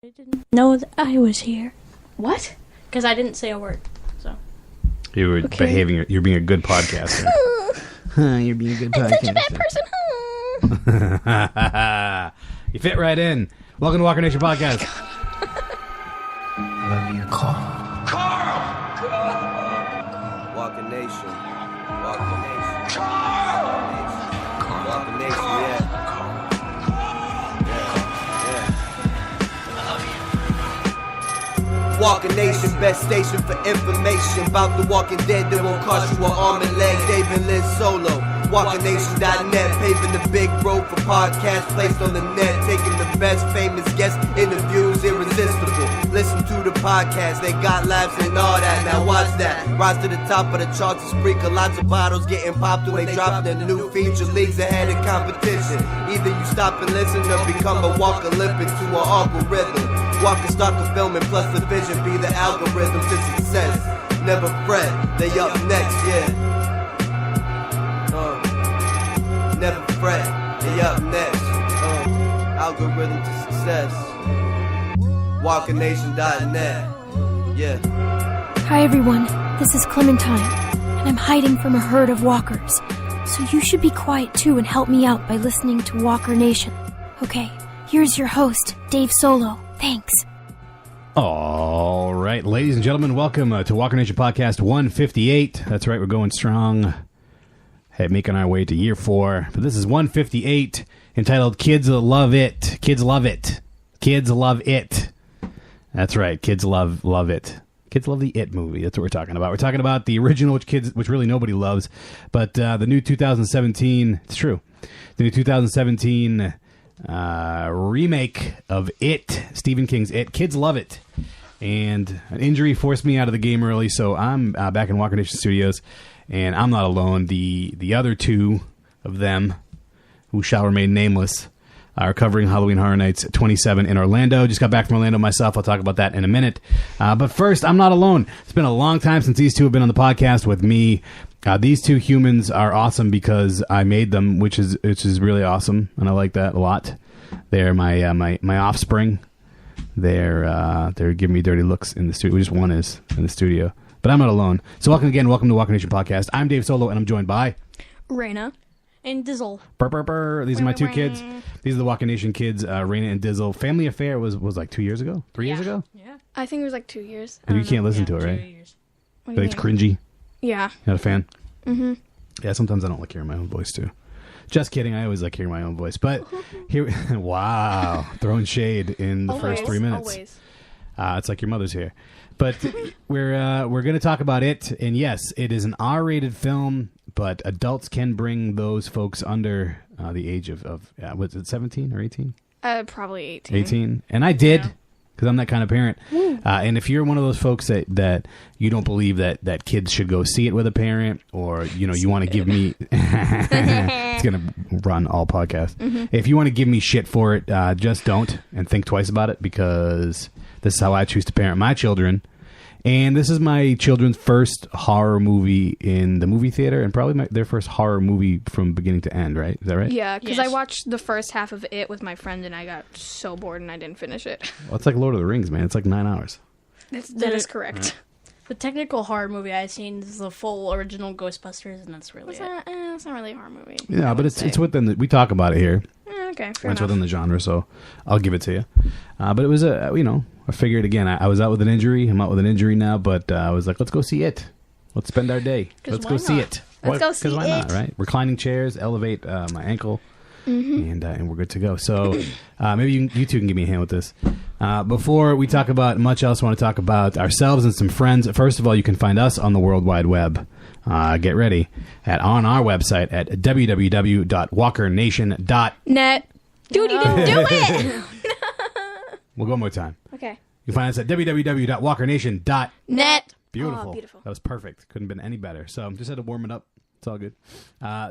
I didn't know that I was here. What? Because I didn't say a word. So you were behaving. You're being a good podcaster. You're being a good podcaster. I'm such a bad person. You fit right in. Welcome to Walker Nation Podcast. I love you, Carl. Walker Nation. Walker Nation. Carl. Walker Nation, yeah. Walker Nation, best station for information about the Walking Dead that won't cost you an arm and leg. David Lynn Solo. WalkerNation.net, paving the big road for podcasts placed on the net, taking the best famous guests, interviews, irresistible. Listen to the podcast, they got laughs and all that. Now watch that, rise to the top of the charts and sprinkle lots of bottles getting popped when they drop their new feature. Leagues ahead in competition. Either you stop and listen or become a Walker Olympic to an algorithm. Walker start the filming plus the vision be the algorithm to success. Never fret, they up next, yeah. Never fret, they up next. Algorithm to success. WalkerNation.net. Yeah. Hi everyone, this is Clementine, and I'm hiding from a herd of walkers. So you should be quiet too and help me out by listening to Walker Nation. Okay, here's your host, Dave Solo. Thanks. All right, ladies and gentlemen, welcome to Walker Nation Podcast 158. That's right, we're going strong. Making our way to year 4. But this is 158, entitled Kids Love It. Kids Love It. Kids Love It. That's right, kids love it. Kids love the It movie. That's what we're talking about. We're talking about the original, which really nobody loves, but the new 2017, it's true, the new 2017 remake of It, Stephen King's It. Kids love it. And an injury forced me out of the game early, so I'm back in Walker Nation Studios. And I'm not alone. The other two of them, who shall remain nameless, are covering Halloween Horror Nights 27 in Orlando. Just got back from Orlando myself. I'll talk about that in a minute. But first, I'm not alone. It's been a long time since these two have been on the podcast with me. These two humans are awesome because I made them, which is really awesome, and I like that a lot. They're my offspring. They're giving me dirty looks in the studio. Just one is in the studio. But I'm not alone. So welcome to Walker Nation Podcast. I'm Dave Solo, and I'm joined by... Raina and Dizzle. Burr, burr, burr. These are my two kids. These are the Walker Nation kids, Raina and Dizzle. Family Affair was like 2 years ago? 3 years ago? Yeah. I think it was like 2 years. And you can't listen to it, right? 2 years. What do you It's mean? cringy. Yeah. Not a fan? Mm-hmm. Yeah, sometimes I don't like hearing my own voice, too. Just kidding. I always like hearing my own voice. But here... Wow. Throwing shade in the first 3 minutes. Always. It's like your mother's here. But we're going to talk about it, and yes, it is an R-rated film, but adults can bring those folks under the age of was it 17 or 18? Probably 18. 18, and I did, because I'm that kind of parent. And if you're one of those folks that you don't believe that kids should go see it with a parent, or you want to give me, it's going to run all podcasts. Mm-hmm. If you want to give me shit for it, just don't and think twice about it, because this is how I choose to parent my children. And this is my children's first horror movie in the movie theater, and probably their first horror movie from beginning to end, right? Is that right? Yeah, because Yes. I watched the first half of it with my friend, and I got so bored, and I didn't finish it. Well, it's like Lord of the Rings, man. It's like 9 hours. That is correct. The technical horror movie I've seen is the full original Ghostbusters, and that's really It's it. not really a horror movie. Yeah, but it's within we talk about it here. Okay, fair It's enough. within the genre, so I'll give it to you. But it was I figured again, I was out with an injury. I'm out with an injury now, but I was like, let's go see it. Let's spend our day. 'Cause Let's why go see not? it. Let's go see Because why not, it. right? Reclining chairs, elevate my ankle, Mm-hmm. and we're good to go. So maybe you two can give me a hand with this. Before we talk about much else, I want to talk about ourselves and some friends. First of all, you can find us on the World Wide Web. Get ready on our website at www.walkernation.net. Net. Dude, you didn't do it! We'll go one more time. Okay. You can find us at www.walkernation.net. Net. Beautiful. Oh, beautiful. That was perfect. Couldn't have been any better. So just had to warm it up. It's all good.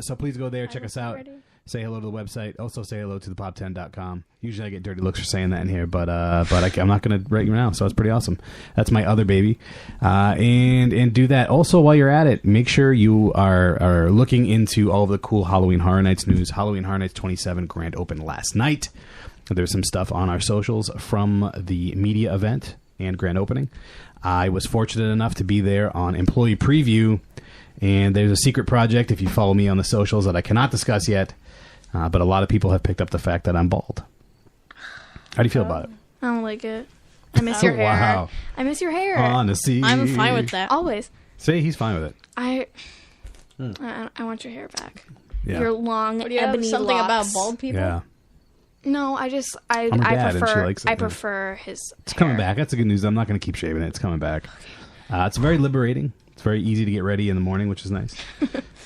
So please go there, check us out. ready. Say hello to the website. Also say hello to thepop10.com. Usually I get dirty looks for saying that in here, but I'm not going to write you now, so it's pretty awesome. That's my other baby. And do that. Also, while you're at it, make sure you are looking into all of the cool Halloween Horror Nights news. Halloween Horror Nights 27 grand open last night. There's some stuff on our socials from the media event and grand opening. I was fortunate enough to be there on employee preview, and there's a secret project, if you follow me on the socials, that I cannot discuss yet, but a lot of people have picked up the fact that I'm bald. How do you feel about it? I don't like it. I miss your hair. Wow. I miss your hair. Honesty. I'm fine with that. Always. See, he's fine with it. I want your hair back. Yeah. Your long What do you have ebony something locks. about bald people? Yeah. No, I'm her dad, and she prefer likes it, I yeah. prefer his It's hair. coming back. That's the good news. I'm not going to keep shaving it. It's coming back. It's very liberating. It's very easy to get ready in the morning, which is nice.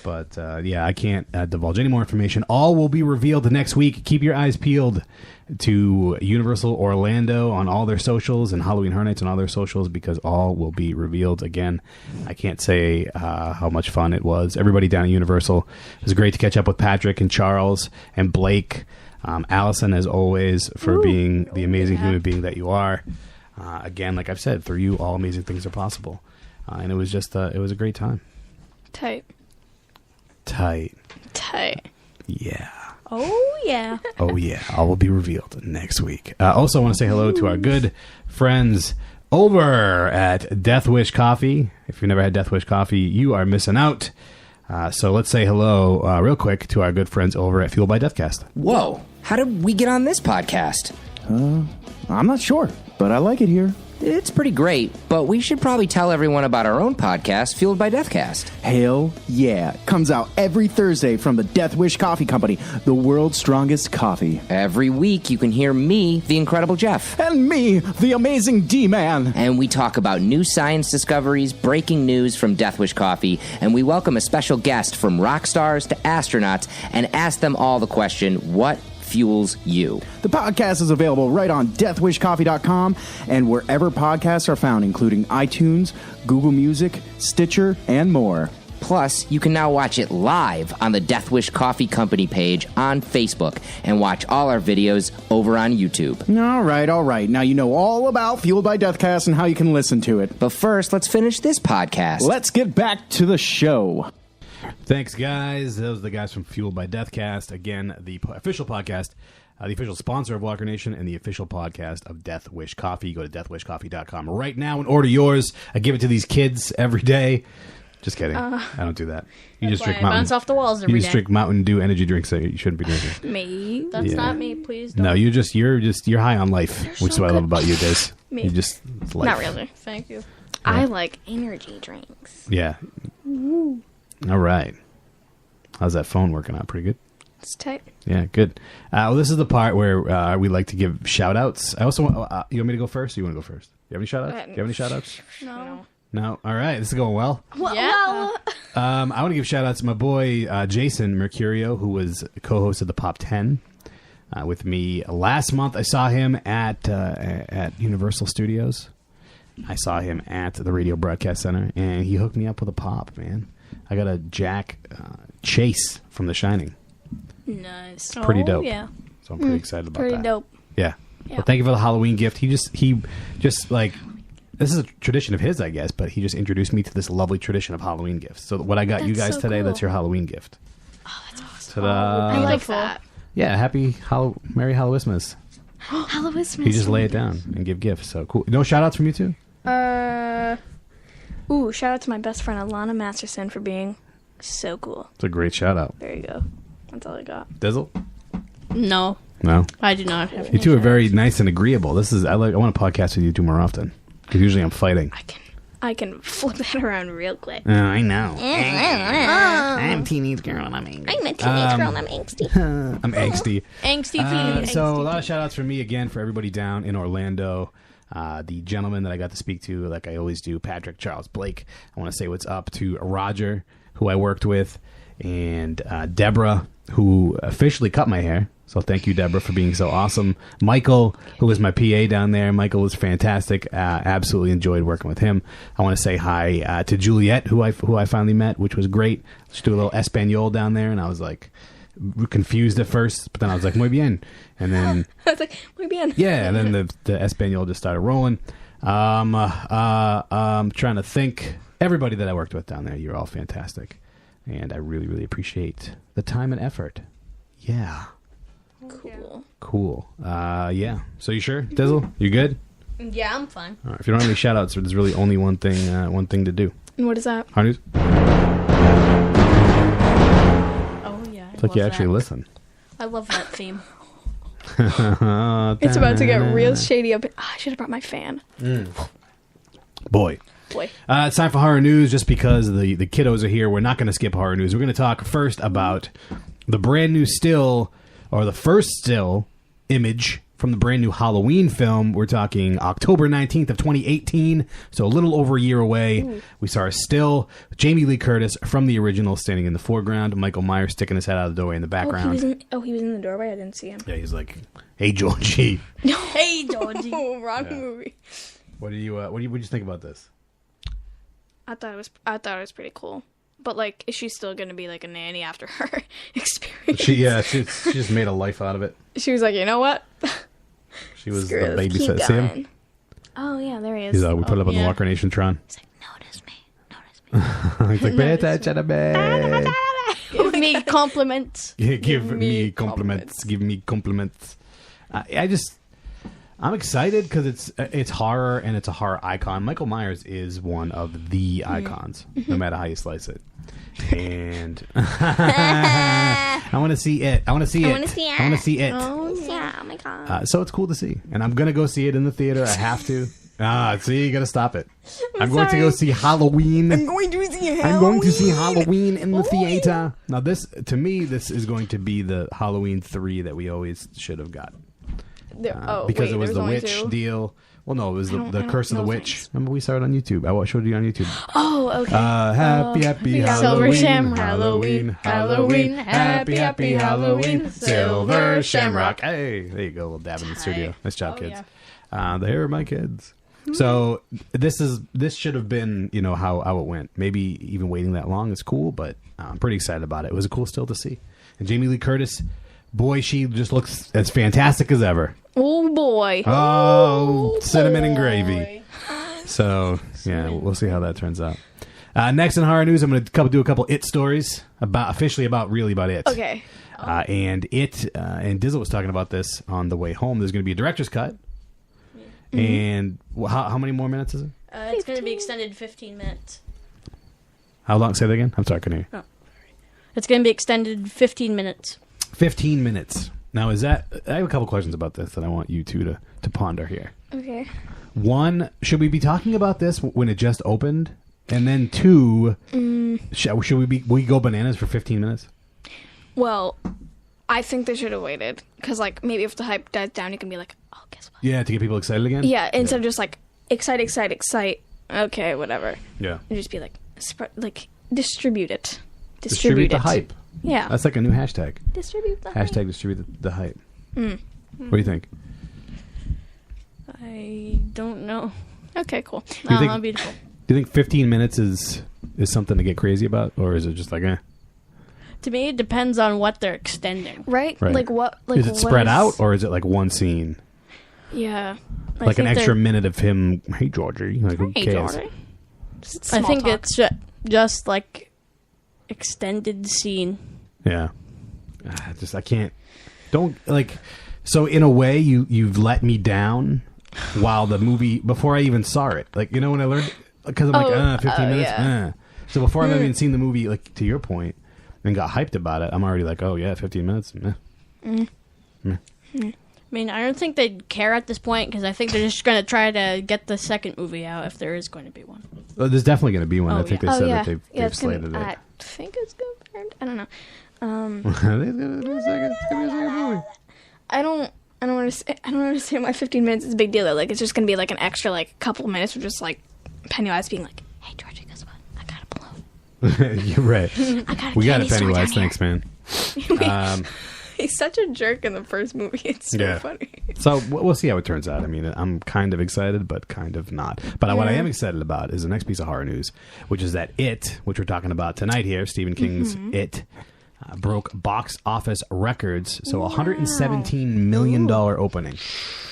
But, yeah, I can't divulge any more information. All will be revealed next week. Keep your eyes peeled to Universal Orlando on all their socials and Halloween Horror Nights on all their socials, because all will be revealed. Again, I can't say how much fun it was. Everybody down at Universal. It was great to catch up with Patrick and Charles and Blake. Allison, as always, for being the amazing human being that you are. Again, like I've said, through you, all amazing things are possible. And it was just, it was a great time. Tight. Yeah. Oh, yeah. Oh, yeah. All will be revealed next week. Also, I want to say hello to our good friends over at Death Wish Coffee. If you've never had Death Wish Coffee, you are missing out. So let's say hello real quick to our good friends over at Fueled by Deathcast. Whoa, how did we get on this podcast? I'm not sure, but I like it here. It's pretty great, but we should probably tell everyone about our own podcast, Fueled by Deathcast. Hell yeah. Comes out every Thursday from the Death Wish Coffee Company, the world's strongest coffee. Every week you can hear me, the Incredible Jeff. And me, the amazing D-Man. And we talk about new science discoveries, breaking news from Death Wish Coffee, and we welcome a special guest from rock stars to astronauts and ask them all the question, what fuels you? The podcast is available right on deathwishcoffee.com and wherever podcasts are found, including iTunes, Google Music, Stitcher, and more. Plus, you can now watch it live on the Death Wish Coffee Company page on Facebook and watch all our videos over on YouTube. All right. Now you know all about Fueled by Deathcast and how you can listen to it. But first, let's finish this podcast. Let's get back to the show. Thanks, guys. Those are the guys from Fueled by Deathcast. Again, the official podcast, the official sponsor of Walker Nation, and the official podcast of Death Wish Coffee. Go to deathwishcoffee.com right now and order yours. I give it to these kids every day. Just kidding. I don't do that. You just drink Bounce off the walls You every just day. drink Mountain Dew energy drinks that you shouldn't be drinking. Me. That's Yeah. not me. Please don't. No, you're high on life, which is so what I love good. about you, Diz. Me. You just it's life. Not really. Thank you. I like energy drinks. Yeah. All right. How's that phone working out? Pretty good. It's tight. Yeah, good. Well, this is the part where we like to give shout-outs. I also want, you want me to go first, or you want to go first? You have any shout-outs? Do you have any shout-outs? No. No? All right, this is going well. Yeah. I want to give shout-outs to my boy, Jason Mercurio, who was co-host of the Pop 10 with me last month. I saw him at Universal Studios. I saw him at the Radio Broadcast Center, and he hooked me up with a pop, man. I got a Jack Chase from The Shining. Nice. Pretty dope. Yeah. So I'm pretty excited about Pretty that. dope. Yeah. Well, thank you for the Halloween gift. He just like, this is a tradition of his, I guess, but he just introduced me to this lovely tradition of Halloween gifts. So what I got you That's guys so today, cool. that's your Halloween gift. Oh, that's awesome. Ta-da. I like Beautiful. that. Yeah, Merry Hallowismas. Hallowismas. He just lay it down and give gifts. So cool. No shout outs from you two? Shout out to my best friend Alana Masterson for being so cool. It's a great shout out. There you go. That's all I got. Dizzle? No, No. I do not have. You two are very nice and agreeable. I want to podcast with you two more often. Because usually I'm fighting. I can flip that around real quick. I know. I'm a teenage girl and I'm angry. I'm a teenage girl and I'm angsty. I'm angsty. Angsty feelings. So a lot of shout outs from me again for everybody down in Orlando. The gentleman that I got to speak to, like I always do, Patrick, Charles, Blake. I want to say what's up to Roger, who I worked with, and Deborah, who officially cut my hair. So thank you, Deborah, for being so awesome. Michael, who was my PA down there. Michael was fantastic. Absolutely enjoyed working with him. I want to say hi to Juliet, who I finally met, which was great. She did a little Espanol down there, and I was like confused at first, but then I was like, muy bien. And then I was like, muy bien. yeah, and then the Espanol just started rolling. I'm trying to think. Everybody that I worked with down there, you're all fantastic. And I really, really appreciate the time and effort. Yeah. Cool. Yeah. So you sure, Dizzle? You good? Yeah, I'm fine. All right. If you don't have any shout-outs, there's really only one thing to do. And what is that? Horror news? Oh yeah. It's like you actually listen. I love that theme. It's about to get real shady up. I should have brought my fan. Boy. It's time for horror news. Just because the kiddos are here, we're not going to skip horror news. We're going to talk first about the brand new still, or the first still image from the brand new Halloween film. We're talking October 19th of 2018, so a little over a year away. Ooh. We saw a still, Jamie Lee Curtis from the original standing in the foreground, Michael Myers sticking his head out of the doorway in the background. He was in the doorway? I didn't see him. Yeah, he's like, "Hey, Georgie." Hey, Georgie. Wrong movie. What do you think about this? I thought it was pretty cool. But, like, is she still going to be, like, a nanny after her experience? She just made a life out of it. She was like, you know what? She was the babysitter. See him? Oh, yeah, there he is. We put it up on the Walker Nation Tron. He's like, notice me. He's like, pay attention to me. Give me compliments. Give me compliments. Give me compliments. I'm excited because it's horror and it's a horror icon. Michael Myers is one of the icons, no matter how you slice it. And I want to see it. I want to see it. Oh, yeah. Oh, my God. So it's cool to see. And I'm going to go see it in the theater. I have to. See, you got to stop it. I'm going to go see Halloween. I'm going to see Halloween in the theater. Now, to me, this is going to be the Halloween 3 that we always should have got. Because it was the witch deal. Well, no, it was the Curse of the Witch. Thanks. Remember, we saw it on YouTube. I showed you on YouTube. Oh, okay. Happy Halloween. Silver Shamrock. Halloween. Happy Halloween. Silver Shamrock. Hey, there you go. A little dab in the studio. Nice job, kids. Yeah. There are my kids. So this should have been, how it went. Maybe even waiting that long is cool, but I'm pretty excited about it. It was a cool still to see. And Jamie Lee Curtis, boy, she just looks as fantastic as ever. Oh, boy. Oh, cinnamon and gravy. So, yeah, we'll see how that turns out. Next in horror news, I'm going to do a couple It stories about It. Okay. And Dizzle was talking about this on the way home. There's going to be a director's cut. Mm-hmm. And how many more minutes is it? It's going to be extended 15 minutes. How long? Say that again? I'm sorry, I couldn't hear you. Oh. It's going to be extended 15 minutes. 15 minutes. Now, I have a couple questions about this that I want you two to ponder here. Okay. One, should we be talking about this when it just opened? And then two, should we go bananas for 15 minutes? Well, I think they should have waited. Because, maybe if the hype dies down, you can be like, oh, guess what? Yeah, to get people excited again? Yeah, instead of just, excite. Okay, whatever. Yeah. And just be distribute it. Distribute the hype. Yeah. That's like a new hashtag. Distribute the hype. Hashtag distribute the hype. What do you think? I don't know. Okay, cool. Beautiful. Do you think 15 minutes is something to get crazy about? Or is it just like, eh? To me, it depends on what they're extending. Right? What? Is it spread out or is it like one scene? Yeah. Like an extra minute of him, hey, Georgie. Who cares? Georgie. I think it's just like extended scene. Yeah. I can't. So in a way, you've let me down while the movie, before I even saw it. When I learned, because I'm 15 minutes. Yeah. So before I've even seen the movie, to your point, and got hyped about it, I'm already like, oh yeah, 15 minutes. I mean, I don't think they'd care at this point because I think they're just going to try to get the second movie out if there is going to be one. Well, there's definitely going to be one. I think they said that they've slated it. I think it's confirmed. I don't know. I don't understand why 15 minutes is a big deal though. It's just gonna be an extra couple minutes of just Pennywise being like, "Hey Georgie, guess what? I got a balloon." You're right. We got a Pennywise. Thanks, man. He's such a jerk in the first movie. It's so funny. So we'll see how it turns out. I mean, I'm kind of excited, but kind of not. But what I am excited about is the next piece of horror news, which is that It, which we're talking about tonight here, Stephen King's It, broke box office records. So $117 million opening.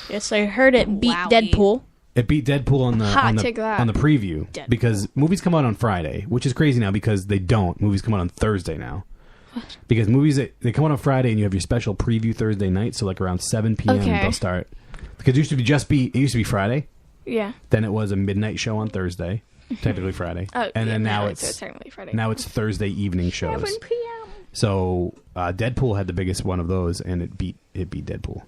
Yes, I heard it beat Deadpool. It beat Deadpool on the preview because movies come out on Friday, which is crazy now because they don't. Movies come out on Thursday now. Because movies, they come out on Friday and you have your special preview Thursday night, so like around 7 p.m. Okay. they'll start. Because it used to be Friday. Yeah. Then it was a midnight show on Thursday, technically Friday. And then now so it's technically Friday. now it's Thursday evening shows. 7 p.m. So Deadpool had the biggest one of those, and it beat Deadpool.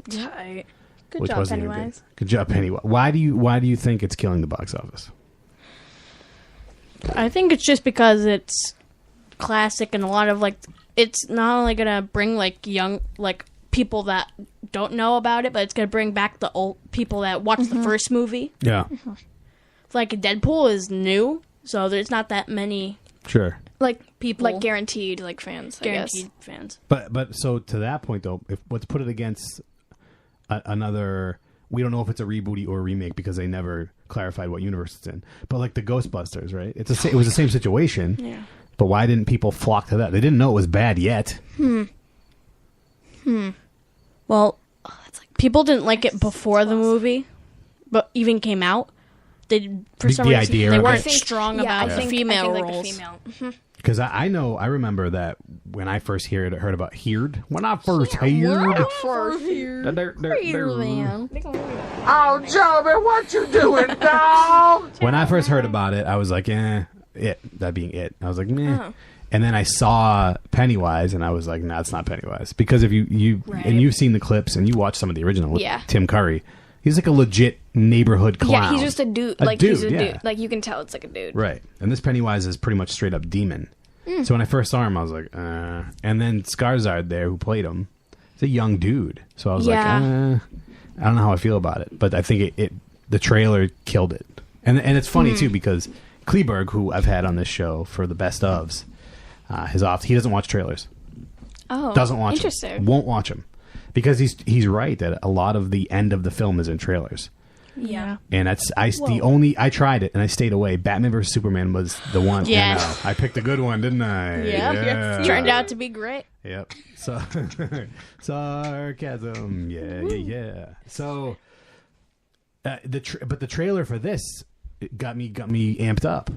Tight. Good which job, wasn't even Pennywise. Good job, Pennywise. Why do you think it's killing the box office? I think it's just because it's classic and a lot of like it's not only gonna bring like young like people that don't know about it, but it's gonna bring back the old people that watched the first movie. Yeah, Like Deadpool is new, so there's not that many sure. Like people like guaranteed like fans, guaranteed fans. But so to that point though, if let's put it against another, we don't know if it's a reboot or a remake because they never clarified what universe it's in. But like the Ghostbusters, right? It was the same situation. Yeah. But why didn't people flock to that? They didn't know it was bad yet. Well, people didn't like it before the movie, but even came out. They for some The reason idea they of weren't it. strong Yeah, about I think female like roles. the female. Because I remember that when I first heard about Heard. When I first heard. Oh, Joby, what you doing, dog? When I first heard about it, I was like, that being it. I was like, meh. And then I saw Pennywise, and I was like, nah, it's not Pennywise. Because if you Right. and you've seen the clips, and you watched some of the original with Yeah. Tim Curry, he's like a legit neighborhood clown. Yeah, he's just a dude. A Like dude, he's a yeah. dude. Like you can tell it's like a dude. Right. And this Pennywise is pretty much straight up demon. So when I first saw him, I was like, And then Skarsgård there, who played him, he's a young dude. So I was like, I don't know how I feel about it. But I think the trailer killed it. And it's funny, too, because Kleberg, who I've had on this show for the best ofs, he doesn't watch trailers. Oh, Doesn't watch interesting. them. Won't watch them. Because he's right that a lot of the end of the film is in trailers. Yeah. And I tried it and I stayed away. Batman vs Superman was the one. Yes. And, I picked a good one, didn't I? Yeah. Turned out to be great. Yep. So sarcasm. Yeah. So the trailer for this got me amped up.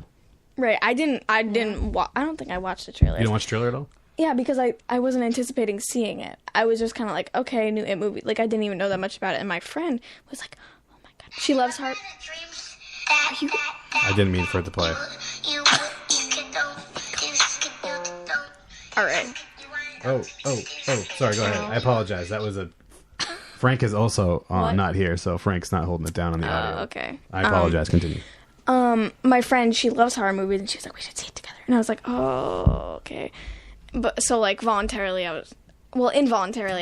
Right. I don't think I watched the trailer. You didn't watch the trailer at all? Yeah, because I wasn't anticipating seeing it. I was just kind of like, okay, new It movie. Like I didn't even know that much about it. And my friend was like, oh my god, she loves Heart. I didn't mean for it to play. All right. Oh, sorry, go ahead. I apologize. That was Frank is also not here, so Frank's not holding it down on the audio. Okay. I apologize. Continue. My friend, she loves horror movies, and she was like, we should see it together. And I was like, oh, okay. But so like involuntarily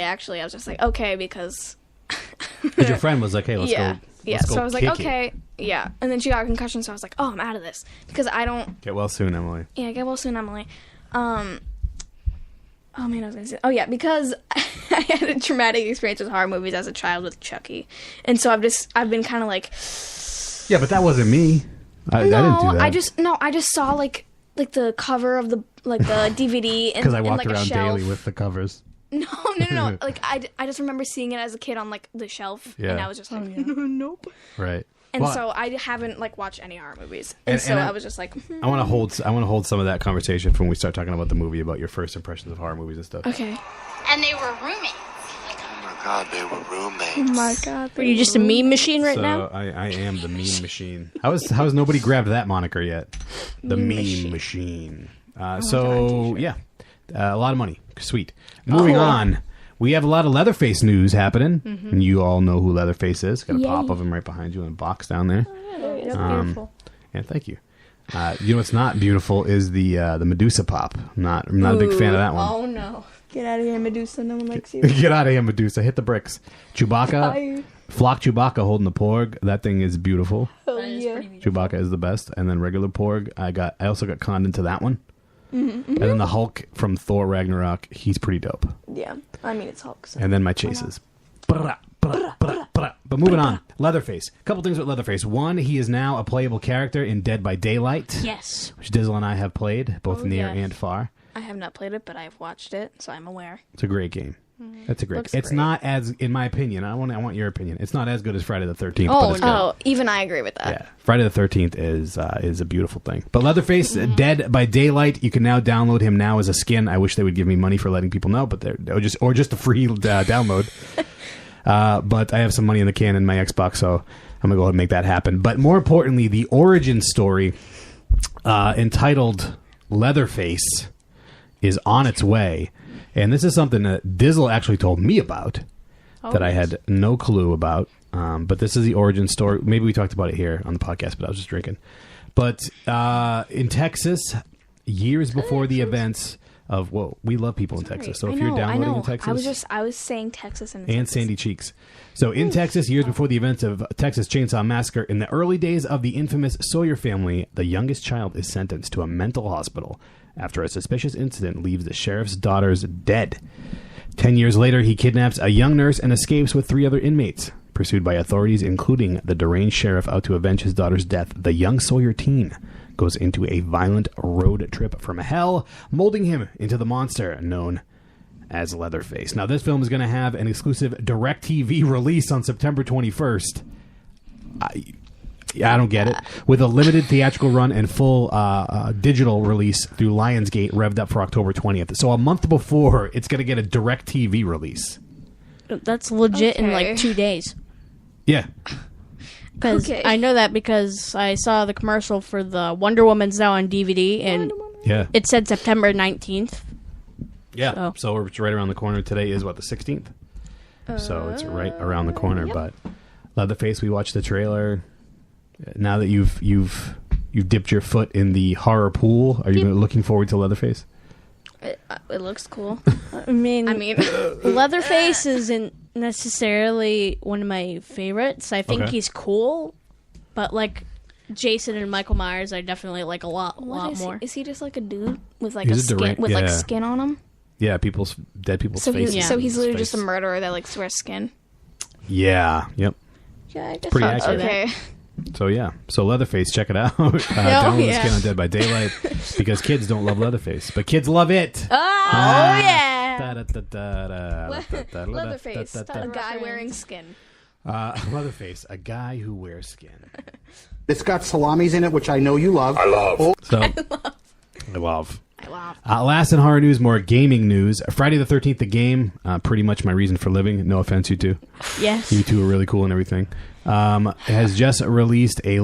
actually, I was just like, okay, because Because your friend was like, hey, let's yeah. go. Yeah, let's so go I was like, kick it. okay, yeah. And then she got a concussion, so I was like, oh, I'm out of this. Because I don't... Get well soon, Emily. Yeah, get well soon, Emily. Oh, man, I was going to say... Oh, yeah, because I had a traumatic experience with horror movies as a child with Chucky. And so I've been kind of like... Yeah, but that wasn't me. I didn't do that. I just saw, like the cover of the DVD. Because I walked like, around a shelf. daily with the covers. No. Like, I just remember seeing it as a kid on, like, the shelf. Yeah. And I was just like, nope. Right. And Well, so I haven't, like, watched any horror movies. And I was just like... I want to hold some of that conversation for when we start talking about the movie, about your first impressions of horror movies and stuff. Okay. And they were roommates. Oh my god, they were roommates. Oh, my God. Are you just a meme machine right So now? I am the meme machine. How has nobody grabbed that moniker yet? The meme machine. A lot of money. Sweet. Moving on. We have a lot of Leatherface news happening, and you all know who Leatherface is. Got a pop of him right behind you in a box down there. That's beautiful. Yeah, thank you. You know what's not beautiful is the Medusa pop. I'm not a big fan of that one. Oh no. Get out of here, Medusa. No one likes you. Get out of here, Medusa. Hit the bricks. Chewbacca. Bye. Flock Chewbacca holding the porg. That thing is beautiful. Oh, That is yeah. pretty beautiful. Chewbacca is the best. And then regular porg. I also got conned into that one. And then the Hulk from Thor Ragnarok. He's pretty dope. Yeah. I mean, it's Hulk. So. And then my chases. But moving on. Leatherface. A couple things with Leatherface. One, he is now a playable character in Dead by Daylight. Yes. Which Dizzle and I have played, both near yes. and far. I have not played it, but I have watched it, so I'm aware. It's a great game. That's a great. Looks It's great. not as, in my opinion. I want your opinion. It's not as good as Friday the 13th. Oh, but it's good. Oh, even I agree with that. Yeah, Friday the 13th is a beautiful thing. But Leatherface, Dead by Daylight, you can now download him now as a skin. I wish they would give me money for letting people know, but they're just a free download. But I have some money in the can in my Xbox, so I'm gonna go ahead and make that happen. But more importantly, the origin story, entitled Leatherface, is on its way, and this is something that Dizzle actually told me about that I had no clue about. But this is the origin story. Maybe we talked about it here on the podcast, but I was just drinking. But in Texas, years before the events of, we love people in Texas. So if you're downloading in Texas, I was saying Texas and Texas. Sandy Cheeks. So in Texas, years before the events of Texas Chainsaw Massacre, in the early days of the infamous Sawyer family, the youngest child is sentenced to a mental hospital after a suspicious incident leaves the sheriff's daughters dead. 10 years later, he kidnaps a young nurse and escapes with 3 other inmates. Pursued by authorities, including the deranged sheriff out to avenge his daughter's death, the young Sawyer teen goes into a violent road trip from hell, molding him into the monster known as Leatherface. Now, this film is going to have an exclusive DirecTV release on September 21st. I don't get it. With a limited theatrical run and full digital release through Lionsgate, revved up for October 20th. So a month before, it's going to get a DirecTV release. That's legit in Okay. like 2 days. Yeah. Because Okay. I know that because I saw the commercial for the Wonder Woman's now on DVD, and Yeah. it said September 19th. Yeah. So it's right around the corner. Today is, the 16th? So it's right around the corner. Yep. But Leatherface, we watched the trailer. Now that you've dipped your foot in the horror pool, are you looking forward to Leatherface? It looks cool. I mean, Leatherface Leatherface isn't necessarily one of my favorites. I think Okay. he's cool, but like Jason and Michael Myers, I definitely like a lot more. Is he just like a dude with like He's a skin yeah. skin on him? Yeah, dead people's faces. So he's literally Face. just a murderer that like wears skin. Yeah. Yep. Yeah, I guess Pretty I'd say accurate. that. Okay. So yeah. So Leatherface, check it out. Download the skin on Dead by Daylight because kids don't love Leatherface, but kids love it. Oh yeah. Leatherface, A guy wearing skin. Leatherface, a guy who wears skin. It's got salamis in it, which I know you love. I love. So I love. Last in horror news, more gaming news. Friday the 13th, the game, pretty much my reason for living. No offense, you two. Yes. You two are really cool and everything. Has just released a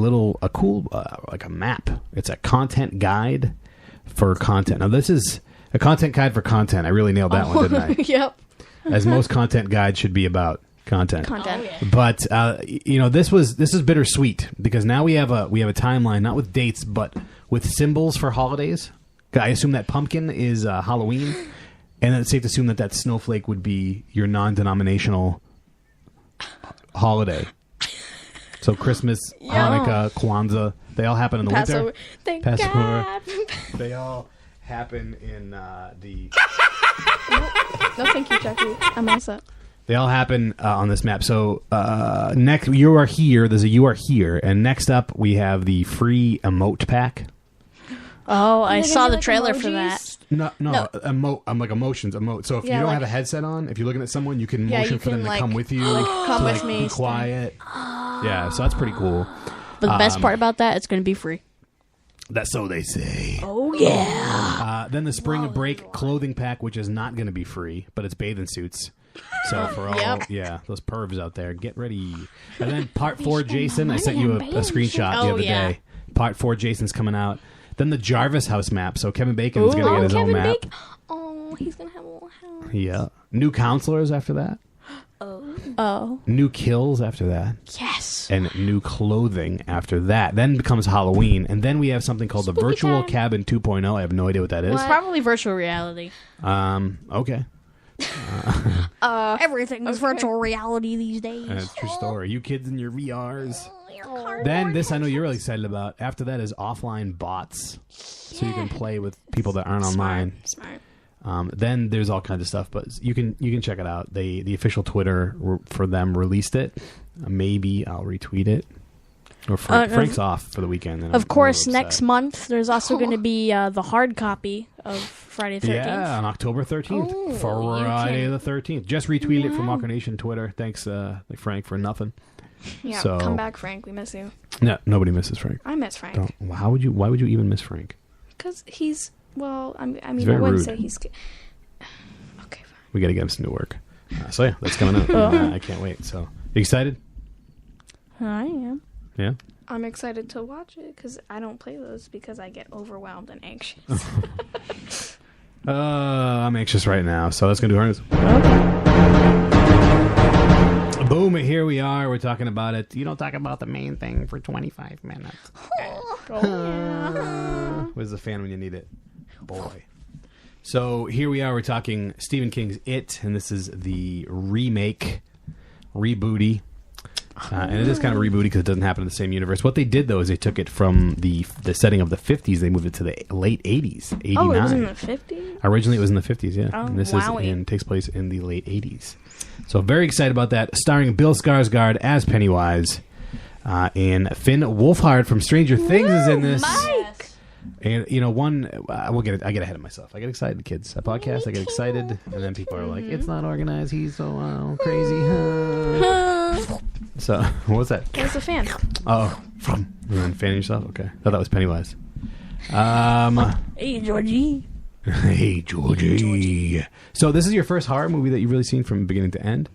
cool, like a map. It's a content guide for content. Now, this is a content guide for content. I really nailed that one, didn't I? Yep. As most content guides should be about content. But this is bittersweet because now we have a timeline, not with dates, but with symbols for holidays. I assume that pumpkin is Halloween, and it's safe to assume that snowflake would be your non-denominational holiday. So Christmas, Hanukkah, Kwanzaa, they all happen in the winter. Passover. They all happen in the... No, thank you, Chucky. I'm all set. They all happen on this map. So next, you are here. There's a you are here, and next up we have the free emote pack. Oh, I saw the like trailer for emojis? that. No, emote. I'm like emotions, emote. So if you don't have a headset on, if you're looking at someone, you can motion you for them can, to like, come with you, come to with me, be quiet. Yeah, so that's pretty cool. But the best part about that, it's going to be free. That's so they say. Oh yeah. Then the spring break clothing pack, which is not going to be free, but it's bathing suits. So for all, those pervs out there, get ready. And then part 4, Jason, I sent you a screenshot the other day. Part 4, Jason's coming out. Then the Jarvis house map. So Kevin Bacon's going to get his own map. Oh, he's gonna have a little house. Yeah. New counselors after that. Oh. New kills after that. Yes. And new clothing after that. Then becomes Halloween. And then we have something called the Virtual Cabin 2.0. I have no idea what that is. It's probably virtual reality. Okay. Everything is virtual reality these days. That's a true story. You kids in your VRs. Then this I know you're really excited about. After that is offline bots. So you can play with people that aren't online. Smart. Then there's all kinds of stuff, but you can check it out. The official Twitter for them released it. Maybe I'll retweet it. Or Frank's off for the weekend. And Of I'm course, a little next upset. month there's also going to be the hard copy of Friday the 13th? Yeah, on October 13th. Oh, Friday the 13th. Just retweeted it from Walker Nation Twitter. Thanks, Frank, for nothing. Yeah, So- come back, Frank. We miss you. No, nobody misses Frank. I miss Frank. Don't. Why would you even miss Frank? Because he's, well, I mean, I very wouldn't rude. say he's... Okay, fine. We got to get him some new work. So yeah, that's coming up. I can't wait. So, you excited? I am. Yeah. I'm excited to watch it because I don't play those because I get overwhelmed and anxious. I'm anxious right now, so that's gonna do harness. Boom! Here we are. We're talking about it. You don't talk about the main thing for 25 minutes. Where's the fan when you need it? Boy. So here we are. We're talking Stephen King's It, and this is the rebooty. And it is kind of rebooty because it doesn't happen in the same universe. What they did, though, is they took it from the setting of the 50s. They moved it to the late 80s, 89. Oh, it was in the 50s? Originally, it was in the 50s, yeah. Oh, And this wowie. takes place in the late 80s. So very excited about that. Starring Bill Skarsgård as Pennywise. And Finn Wolfhard from Stranger Things is in this. Mike! And, I get ahead of myself. I get excited, kids. A podcast, I get excited. And then people are like, it's not organized. He's so crazy. So, what was that? Where's the fan? Oh, and then fanning yourself? Okay. I thought that was Pennywise. Hey, Georgie. Hey, Georgie. So this is your first horror movie that you've really seen from beginning to end,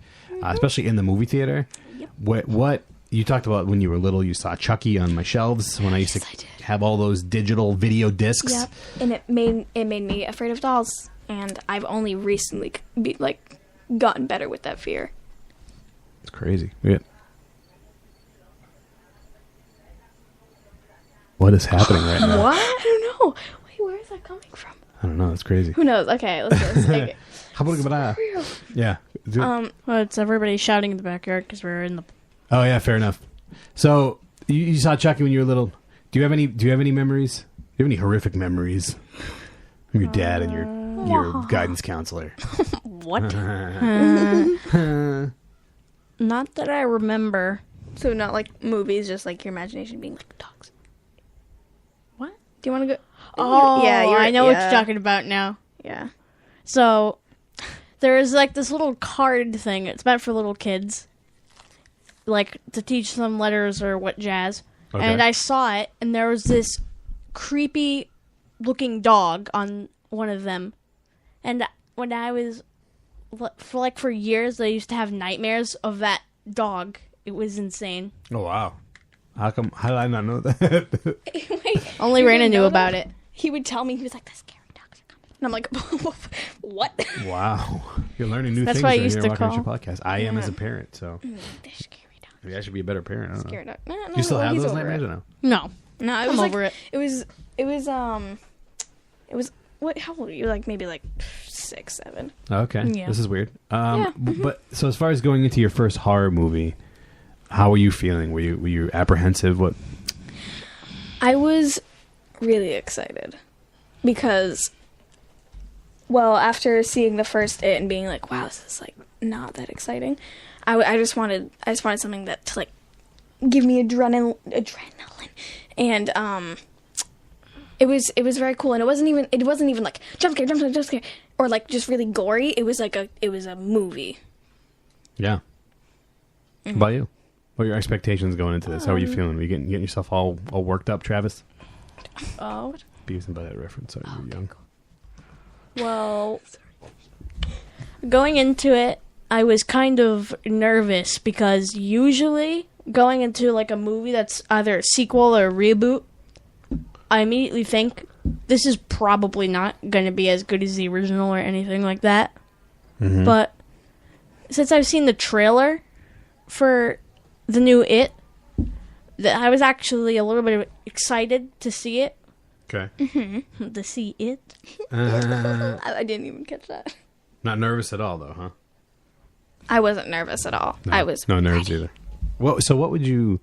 especially in the movie theater. Yep. What you talked about when you were little, you saw Chucky on my shelves when I used to have all those digital video discs. Yep. And it made me afraid of dolls. And I've only recently gotten better with that fear. It's crazy. Yeah. What is happening right now? What? I don't know. Wait, where is that coming from? I don't know. It's crazy. Who knows? Okay, let's go. Okay. Yeah. Well, it's everybody shouting in the backyard because we're in the... Oh yeah, fair enough. So you saw Chucky when you were little. Do you have any memories? Do you have any horrific memories from your dad and your guidance counselor? What? Not that I remember. So not like movies, just like your imagination being like dogs. What? Do you want to go? Oh, yeah, I know what you're talking about now. Yeah. So, there's like this little card thing. It's meant for little kids. Like, to teach them letters or what jazz. Okay. And I saw it, and there was this creepy looking dog on one of them. And when I was, for years, I used to have nightmares of that dog. It was insane. Oh wow! How did I not know that? Wait, Only you Raina didn't knew know about that? it. He would tell me, he was like, the scary dogs are coming. And I'm like, what? Wow, you're learning new That's things what I right used here to on Walking call. Nation Podcast. I am as a parent, so They're scary dogs. maybe I should be a better parent. I don't know. Scary dogs. No, You still have he's those over nightmares it. or no? No. No, it I'm was over like, it. It was, what, how old are you? Like, maybe like 6, 7. Okay, Yeah. this is weird. Yeah. But so as far as going into your first horror movie, how were you feeling? Were you apprehensive? What? I was really excited because, well, after seeing the first It and being like, wow, this is like not that exciting, I just wanted something that to like give me adrenaline, and it was very cool, and it wasn't even like jump scare, or like just really gory. It was a movie. Yeah. How about you? What are your expectations going into this? How are you feeling? Are you getting yourself all worked up, Travis? Oh, Beavis and Butthead reference. Sorry, you were young. Well, going into it, I was kind of nervous because usually going into like a movie that's either a sequel or a reboot, I immediately think this is probably not going to be as good as the original or anything like that. Mm-hmm. But since I've seen the trailer for the new It, I was actually a little bit excited to see it. Okay. To see it. I didn't even catch that. Not nervous at all, though, huh? I wasn't nervous at all. No, I was no nerves either. Well, so what would you?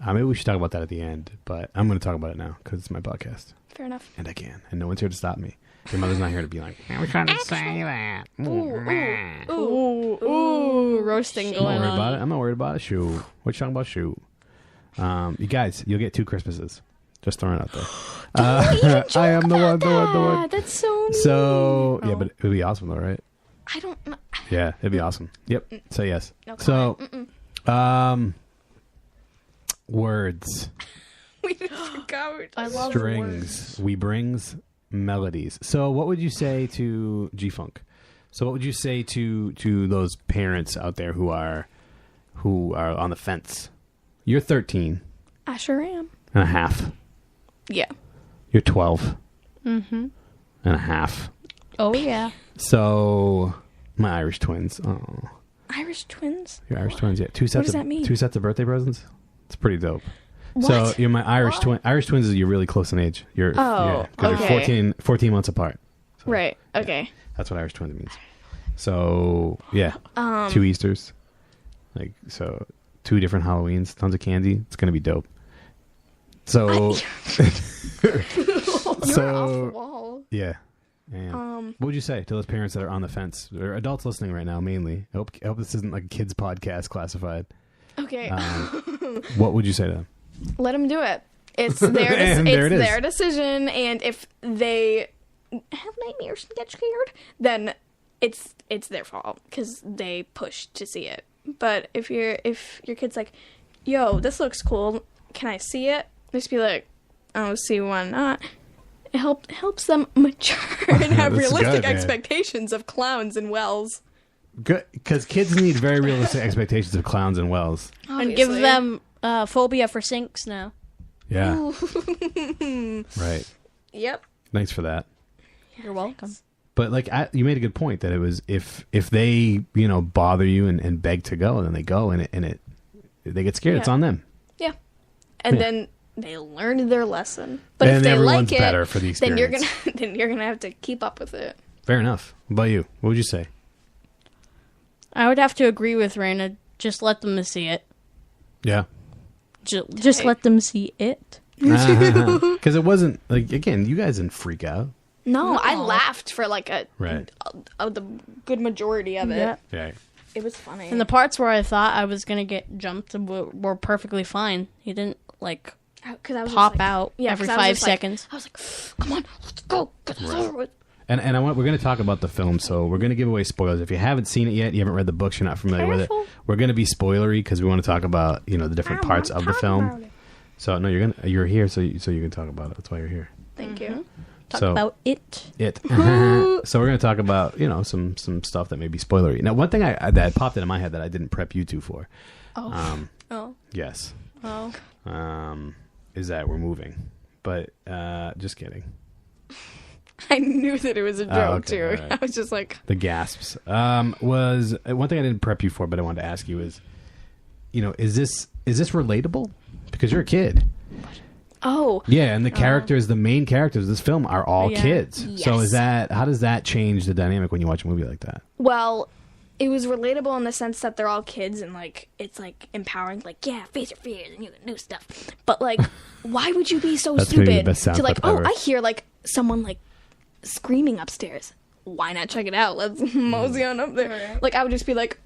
Maybe we should talk about that at the end, but I'm going to talk about it now because it's my podcast, fair enough. and I can, and no one's here to stop me. Your mother's not here to be like, "I was trying to say that." Ooh, roasting I'm going not worried on. about it. I'm not worried about it. Shoot, what you talking about? Shoot, you guys, you'll get 2 Christmases. Just throwing it out there. I am the one. That's so kill me. So yeah, but it would be awesome though, right? I don't know. Yeah, it'd be awesome. Yep. Say yes. No So, comment. words, We just forgot. I love strings, we brings, melodies. So, what would you say to G-Funk? So, what would you say to those parents out there who are on the fence? You're 13 I sure am. and a half. Yeah. You're 12 and a half. Oh yeah. So, my Irish twins. Oh, Irish twins? your Irish twins. Yeah, two sets. does that mean? 2 sets of birthday presents. It's pretty dope. What? So you're my Irish twin. Irish twins is you're really close in age. You're 'cause okay. you're 14 months apart. So, Right. Okay. that's what Irish twins means. So yeah, 2 Easters, like so 2 different Halloweens, tons of candy. It's gonna be dope. So You're off the wall. yeah. And what would you say to those parents that are on the fence? There are adults listening right now, mainly. I hope this isn't like a kids podcast classified. Okay. What would you say to them? Let them do it. It's their And there it is. their decision, and if they have nightmares and get scared, then it's their fault because they pushed to see it. But if your kid's like, "Yo, this looks cool. Can I see it?" Just be like, "Oh, see why not." It helps them mature and have That's realistic good, man. expectations of clowns and wells. Good, because kids need very realistic expectations of clowns and wells. And give them phobia for sinks now. Yeah. Right. Yep. Thanks for that. You're welcome. But like you made a good point that it was if they bother you and beg to go, then they go and they get scared. Yeah. It's on them. Yeah. And Yeah. then they learned their lesson. But And if they everyone's like it, better for the then experience. you're gonna have to keep up with it. Fair enough. What about you? What would you say? I would have to agree with Raina. Just let them see it. Yeah. Just let them see it. Because it wasn't like again, you guys didn't freak out. No, I laughed for like Right. the good majority of it. Yeah. Yeah. It was funny. And the parts where I thought I was gonna get jumped were perfectly fine. He didn't like Cause I was pop just like, out every 'cause I was 5 just like- seconds. I was like, "Come on, let's go, get this over with." And we're going to talk about the film, so we're going to give away spoilers. If you haven't seen it yet, you haven't read the books, you're not familiar with it. We're going to be spoilery because we want to talk about the different parts of the film. So no, you're here, so you can talk about it. That's why you're here. Thank you. Talk about it. So we're going to talk about some stuff that may be spoilery. Now, one thing that popped into my head that I didn't prep you two for. Oh. Yes. Oh. Is that we're moving, but just kidding. I knew that it was a joke okay, too. all right. I was just like, The gasps was one thing I didn't prep you for, but I wanted to ask you is, is this relatable? Because you're a kid. "Oh, Yeah, and the main characters of this film are all Yeah. kids. So Yes. how does that change the dynamic when you watch a movie like that? well." It was relatable in the sense that they're all kids and like it's like empowering, like yeah, face your fears and you can do stuff. But like, why would you be so That's maybe the stupid best sound to like? clip Oh, ever. I hear like someone like screaming upstairs. Why not check it out? Let's mosey on up there. Like I would just be like,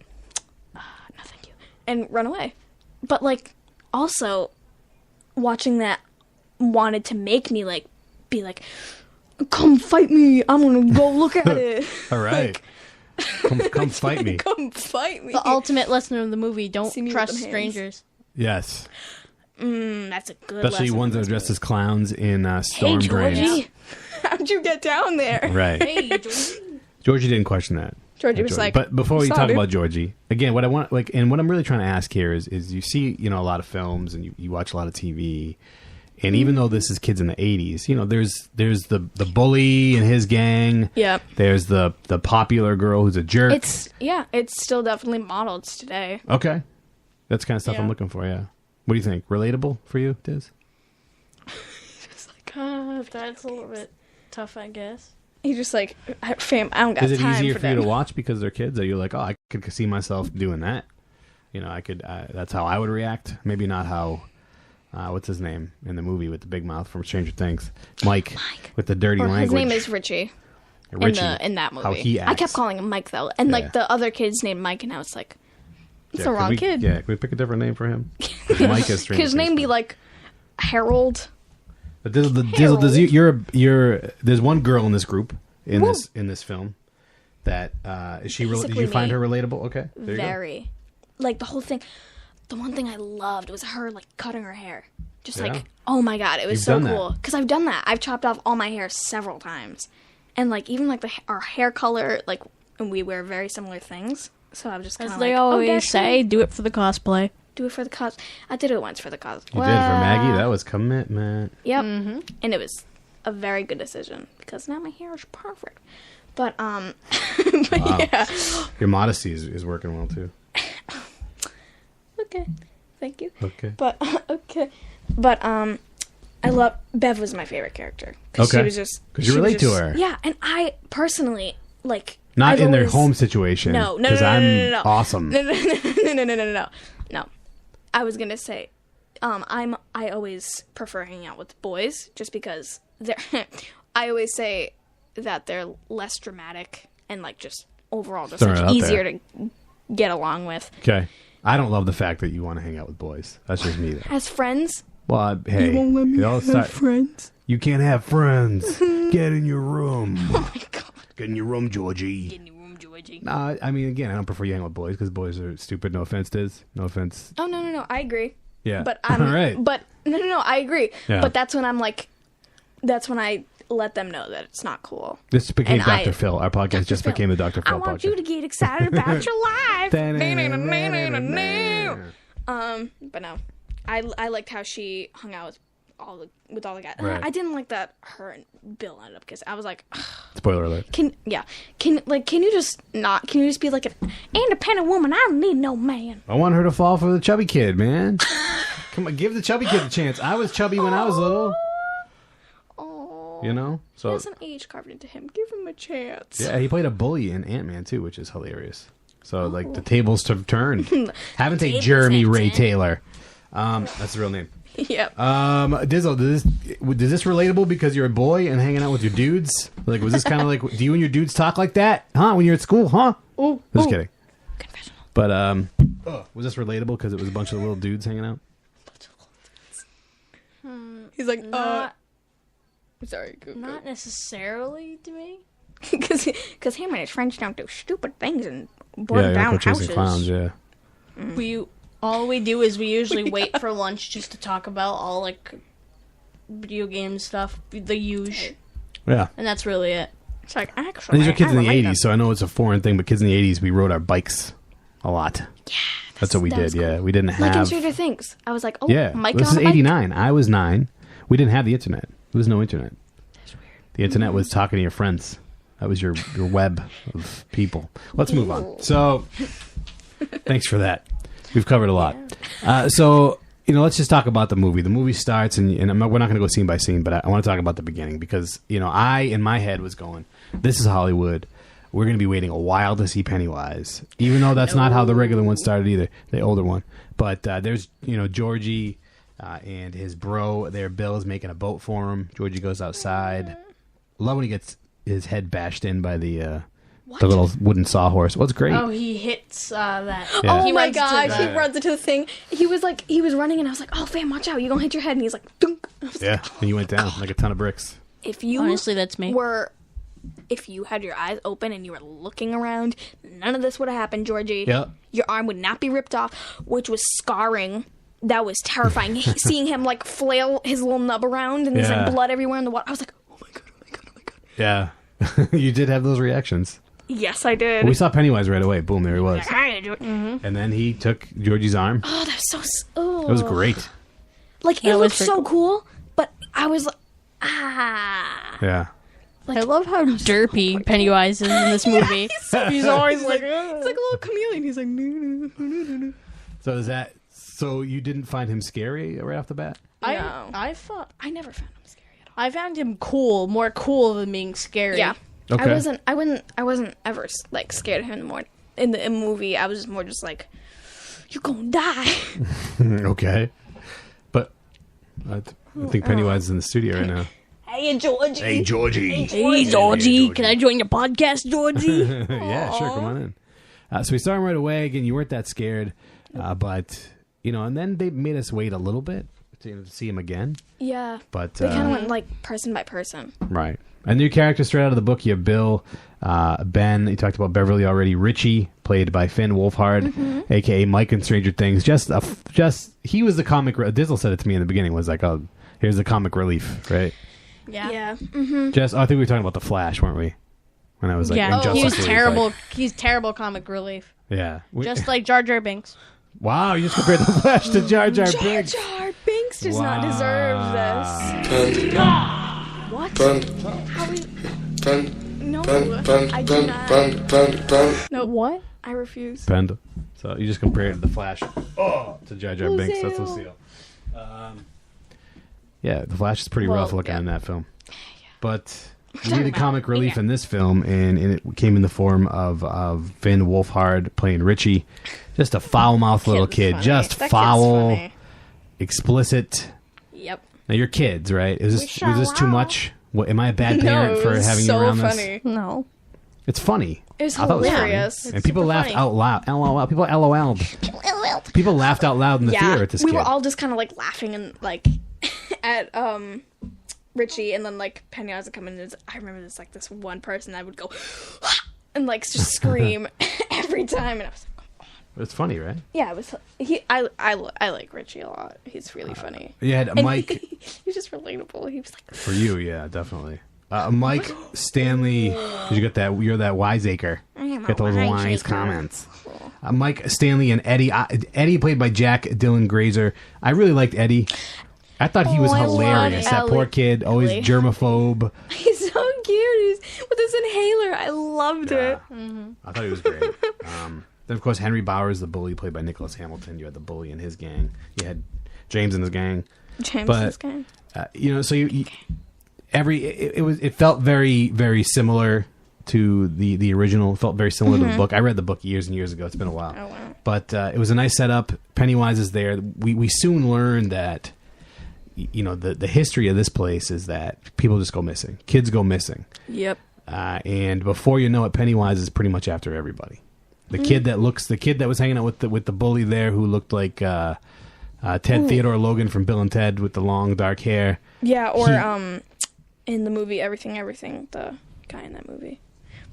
no, thank you, and run away. But like, also watching that wanted to make me like be like, come fight me. I'm gonna go look at it. All right. Come fight me. Come fight me. The ultimate lesson of the movie: don't See me with trust them hands. strangers. Yes. That's a good Especially lesson ones that from are this dressed movie. as clowns in storm Hey, drains. Georgie. How'd you get down there? Right. Hey, Georgie. Georgie didn't question that. Georgie was like, but before we "Saw talk it." about Georgie, again, what I want, and what I'm really trying to ask here is you see, a lot of films and you watch a lot of TV, and even though this is kids in the 80s, there's the bully and his gang. Yep. There's the popular girl who's a jerk. It's still definitely modeled today. Okay. That's the kind of stuff I'm Yeah. looking for, yeah. What do you think? Relatable for you, Diz? That's a little bit tough, I guess. He's just like, fam, I don't got Is it time easier for for you them. to watch because they're kids? Are you like, oh, I could see myself doing that? I could, that's how I would react. Maybe not how, what's his name in the movie with the big mouth from Stranger Things? Mike. With the dirty Or language. his name is Richie. Richie. In that movie. How he acts. I kept calling him Mike though. And Yeah. like the other kid's named Mike and now it's like, it's Yeah, the could wrong we- kid. Yeah, can we pick a different name for him? Mike is Stranger Could his name Things be fan. like Harold? But Dizzle, you're there's one girl in this group, in this film. That is she? Did you find her relatable? Okay, there very. Like the whole thing. The one thing I loved was her like cutting her hair. Just like, oh my god, it was so cool. Because I've done that. I've chopped off all my hair several times, and like even like our hair color, like, and we wear very similar things. So I'm just kind of like, they always say, do it for the cosplay. Do it for the cos. I did it once for the cos. You did for Maggie. That was commitment. Yep, and it was a very good decision because now my hair is perfect. But wow. yeah, Your modesty is working well too. okay, thank you. Okay, but I love Bev was my favorite character. Okay, she was just because you relate to her. Yeah, and I personally like. Not in their home situation. No, because I'm awesome. No. I was gonna say, I always prefer hanging out with boys just because they're. I always say that they're less dramatic and like just overall just like easier to get along with. Okay, I don't love the fact that you want to hang out with boys. That's just me, though. As friends. Well, hey, you won't let me have friends. You can't have friends. Get in your room. Oh my god. Get in your room, Georgie. Get in your room, Georgie. No, I mean, again, I don't prefer you hang with boys because boys are stupid. No offense, Diz. No offense. Oh no, I agree. Yeah, but I'm all right. But no, I agree. Yeah. But that's when I'm like, that's when I let them know that it's not cool. This became Dr. Phil. Our podcast just became the Dr. Phil podcast. I want you to get excited about your life. But no, I liked how she hung out with all the guys. Right. I didn't like that her and Bill ended up because I was like, ugh. Spoiler alert. Can you just be like an independent woman? I don't need no man. I want her to fall for the chubby kid, man. Come on, give the chubby kid a chance. I was chubby when I was little. Oh, you know, so there's an age carved into him. Give him a chance. Yeah, he played a bully in Ant-Man too, which is hilarious. So like the tables have turned. Haven't they, Jeremy Ray Taylor? That's the real name. Yep. Dizzle, is this relatable because you're a boy and hanging out with your dudes? Like, was this kind of like, do you and your dudes talk like that? Huh? When you're at school? Huh? Just kidding. Confessional. But, was this relatable because it was a bunch of little dudes hanging out? He's like, sorry. Not necessarily to me. Because him and his friends don't do stupid things and burn down houses. Clowns, yeah. All we do is we usually wait for lunch just to talk about all like video game stuff, the usual. Yeah. And that's really it. It's like, actually, these are kids in the 80s, so I know it's a foreign thing, but kids in the 80s, we rode our bikes a lot. Yeah. That's what we did, yeah. We didn't have... Like in Stranger Things. I was like, Mike this on is a bike? 89. I was 9. We didn't have the internet. There was no internet. That's weird. The internet was talking to your friends. That was your web of people. Let's move on. So, thanks for that. We've covered a lot. So, let's just talk about the movie. The movie starts, and we're not going to go scene by scene, but I want to talk about the beginning because, I, in my head, was going, this is Hollywood. We're going to be waiting a while to see Pennywise, even though that's not how the regular one started either, the older one. But there's, Georgie and his bro there, Bill, is making a boat for him. Georgie goes outside. Love when he gets his head bashed in by the little wooden sawhorse. What's great? Oh, he hits that. Yeah. Oh my gosh, he runs into the thing. He was running, and I was like, oh, fam, watch out. You're going to hit your head. And he's like, dunk. Yeah, and you went down like a ton of bricks. Honestly, that's me. If you had your eyes open and you were looking around, none of this would have happened, Georgie. Yep. Your arm would not be ripped off, which was scarring. That was terrifying. Seeing him, like, flail his little nub around, and there's, like, blood everywhere in the water. I was like, oh my god. Yeah. You did have those reactions. Yes, I did. Well, we saw Pennywise right away. Boom, there he was. Mm-hmm. And then he took Georgie's arm. Oh, that was so... Oh. It was great. Like, it looked so cool, but I was like, Yeah. Like, I love how derpy Pennywise is in this movie. He's always like... He's like a little chameleon. He's like... No. So you didn't find him scary right off the bat? No. I never found him scary at all. I found him more cool than being scary. Yeah. Okay. I wasn't ever like scared of him in the movie. I was more just like, you're gonna die. Okay. But I think Pennywise is in the studio right now. Hey, Georgie. Hey, Georgie. Hey, Georgie. Can I join your podcast, Georgie? Yeah, sure. Come on in. So we saw him right away. Again, you weren't that scared. But, and then they made us wait a little bit to see him again. Yeah. But they kind of went like person by person. Right. A new character straight out of the book. You have Bill, Ben. You talked about Beverly already. Richie, played by Finn Wolfhard, a.k.a. Mike in Stranger Things. Just he was the comic. Dizzle said it to me in the beginning. Was like, oh, here's the comic relief, right? Yeah. Yeah. I think we were talking about the Flash, weren't we? When I was like, he was terrible. He's terrible comic relief. Yeah. Just like Jar Jar Binks. Wow, you just compared the Flash to Jar Jar Binks. Jar Jar Binks does not deserve this. What? How is... No, I do not. No, what? I refuse. Panda. So you just compared the Flash to Jar Jar Binks. That's Lucille. Yeah, the Flash is pretty rough looking in that film. But you needed comic relief in this film, and it came in the form of Finn Wolfhard playing Richie. Just a foul-mouthed little kid. Funny. Just that foul, explicit. Yep. Now, you're kids, right? Was this too much? What, am I a bad parent for having you around this? No. It's funny. It was I thought hilarious. It was funny. And people laughed out loud. LOL. People LOL'd. People laughed out loud in the theater at this kid. We were all just kind of like laughing and like at Richie, and then like Pennywise would come in. And I remember this one person that would go and like just scream every time, and I was like, it's funny, right? yeah, it was. I like Richie a lot. He's really funny. You had Mike. He's just relatable. He was like, for you, yeah, definitely. Mike Stanley, you got that? You're that wiseacre. Get those wise comments. Mike Stanley and Eddie. Eddie played by Jack Dylan Grazer. I really liked Eddie. I thought he was hilarious. That poor kid, always germaphobe. He's so cute. He's with his inhaler. I loved it. I thought he was great. Then, of course, Henry Bowers, the bully, played by Nicholas Hamilton. You had the bully and his gang. You had James and his gang. So it felt very, very similar to the original. It felt very similar to the book. I read the book years and years ago. It's been a while. Oh, wow. But it was a nice setup. Pennywise is there. We soon learned that, the history of this place is that people just go missing. Kids go missing. Yep. And before you know it, Pennywise is pretty much after everybody. The kid that was hanging out with the bully there, who looked like Ted Theodore Logan from Bill and Ted with the long dark hair. Yeah, or in the movie Everything, the guy in that movie.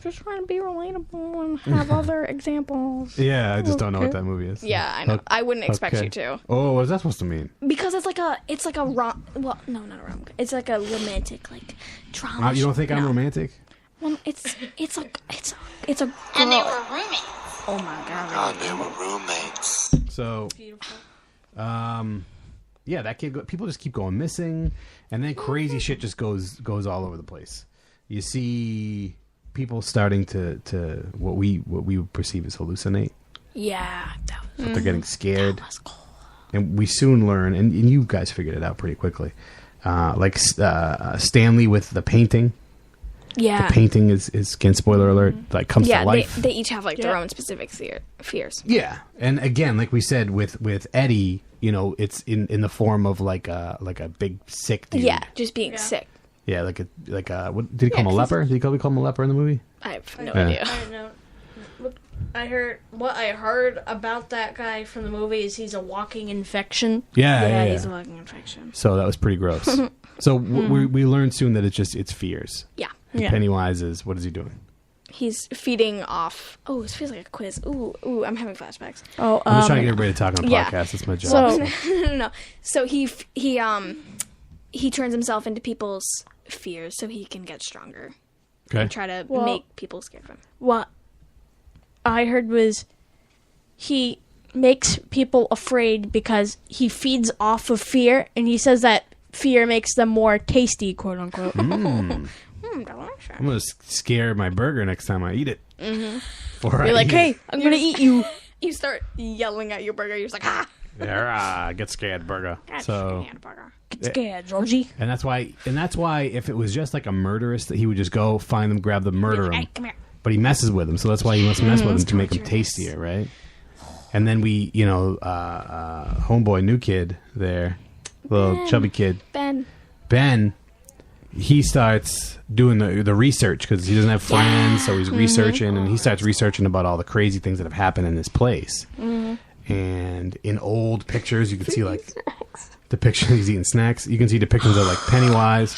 Just trying to be relatable and have other examples. Yeah, I just don't know what that movie is. Yeah, I know. I wouldn't expect you to. Oh, what is that supposed to mean? Because it's like a rom. Well, no, not a rom. It's like a romantic drama. You don't think I'm romantic? Well, it's a girl. And they were roommates. Oh my god. God, they were roommates. So beautiful. Yeah, that kid. People just keep going missing, and then crazy shit just goes all over the place. You see people starting to what we would perceive as hallucinate. Yeah, But they're getting scared. That was cool. And we soon learn, and you guys figured it out pretty quickly. Stanley with the painting. Yeah. The painting is again, spoiler alert, comes to life. They each have their own specific fears. Yeah. And again, like we said with Eddie, it's in the form of like a big sick dude. Yeah, just being sick. Yeah, what did he call him, a leper? Did he call him a leper in the movie? I have no idea. I don't know. What I heard about that guy from the movie is he's a walking infection. Yeah, he's a walking infection. So that was pretty gross. So we learned soon that it's fears. Yeah. And Pennywise is, what is he doing? He's feeding off. Oh, it feels like a quiz. Ooh, I'm having flashbacks. Oh, I'm just trying to get everybody to talk on a podcast. That's my job. So no. So he turns himself into people's fears so he can get stronger. Okay. And try to make people scared of him. What I heard was he makes people afraid because he feeds off of fear, and he says that fear makes them more tasty, quote unquote. Delicious. I'm going to scare my burger next time I eat it. Mm-hmm. You're like, hey, I'm going to eat you. You start yelling at your burger. You're just like, ah. Yeah, get scared, burger. Get scared, Georgie. And that's why if it was just like a murderous, that he would just go find them, grab them, murder them. Hey, come here. But he messes with them, so that's why he must mess with them to make them tastier, right? And then we, homeboy, new kid there, little chubby kid, Ben, he starts doing the research because he doesn't have friends, so he's researching, and he starts researching about all the crazy things that have happened in this place. And in old pictures, you can see like depictions. He's eating snacks. You can see depictions of like Pennywise.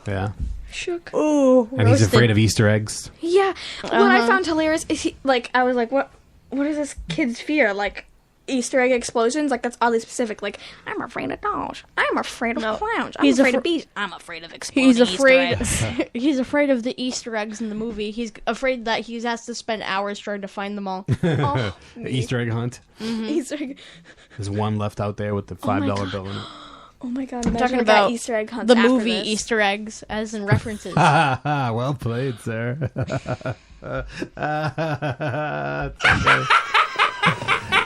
Yeah. Shook. Ooh, And he's afraid of Easter eggs. Yeah. What I found hilarious is I was like, what is this kid's fear? Like, Easter egg explosions? Like, that's oddly specific. Like, I'm afraid of dolls. I'm afraid of clowns. I'm afraid of bees. I'm afraid of exploding He's afraid. Easter eggs. He's afraid of the Easter eggs in the movie. He's afraid that he has to spend hours trying to find them all. The Easter egg hunt. Easter egg. There's one left out there with the $5 bill in it. Oh my god, I'm imagine talking I got about Easter egg hunts the after movie this. Easter eggs, as in references. Well played, sir.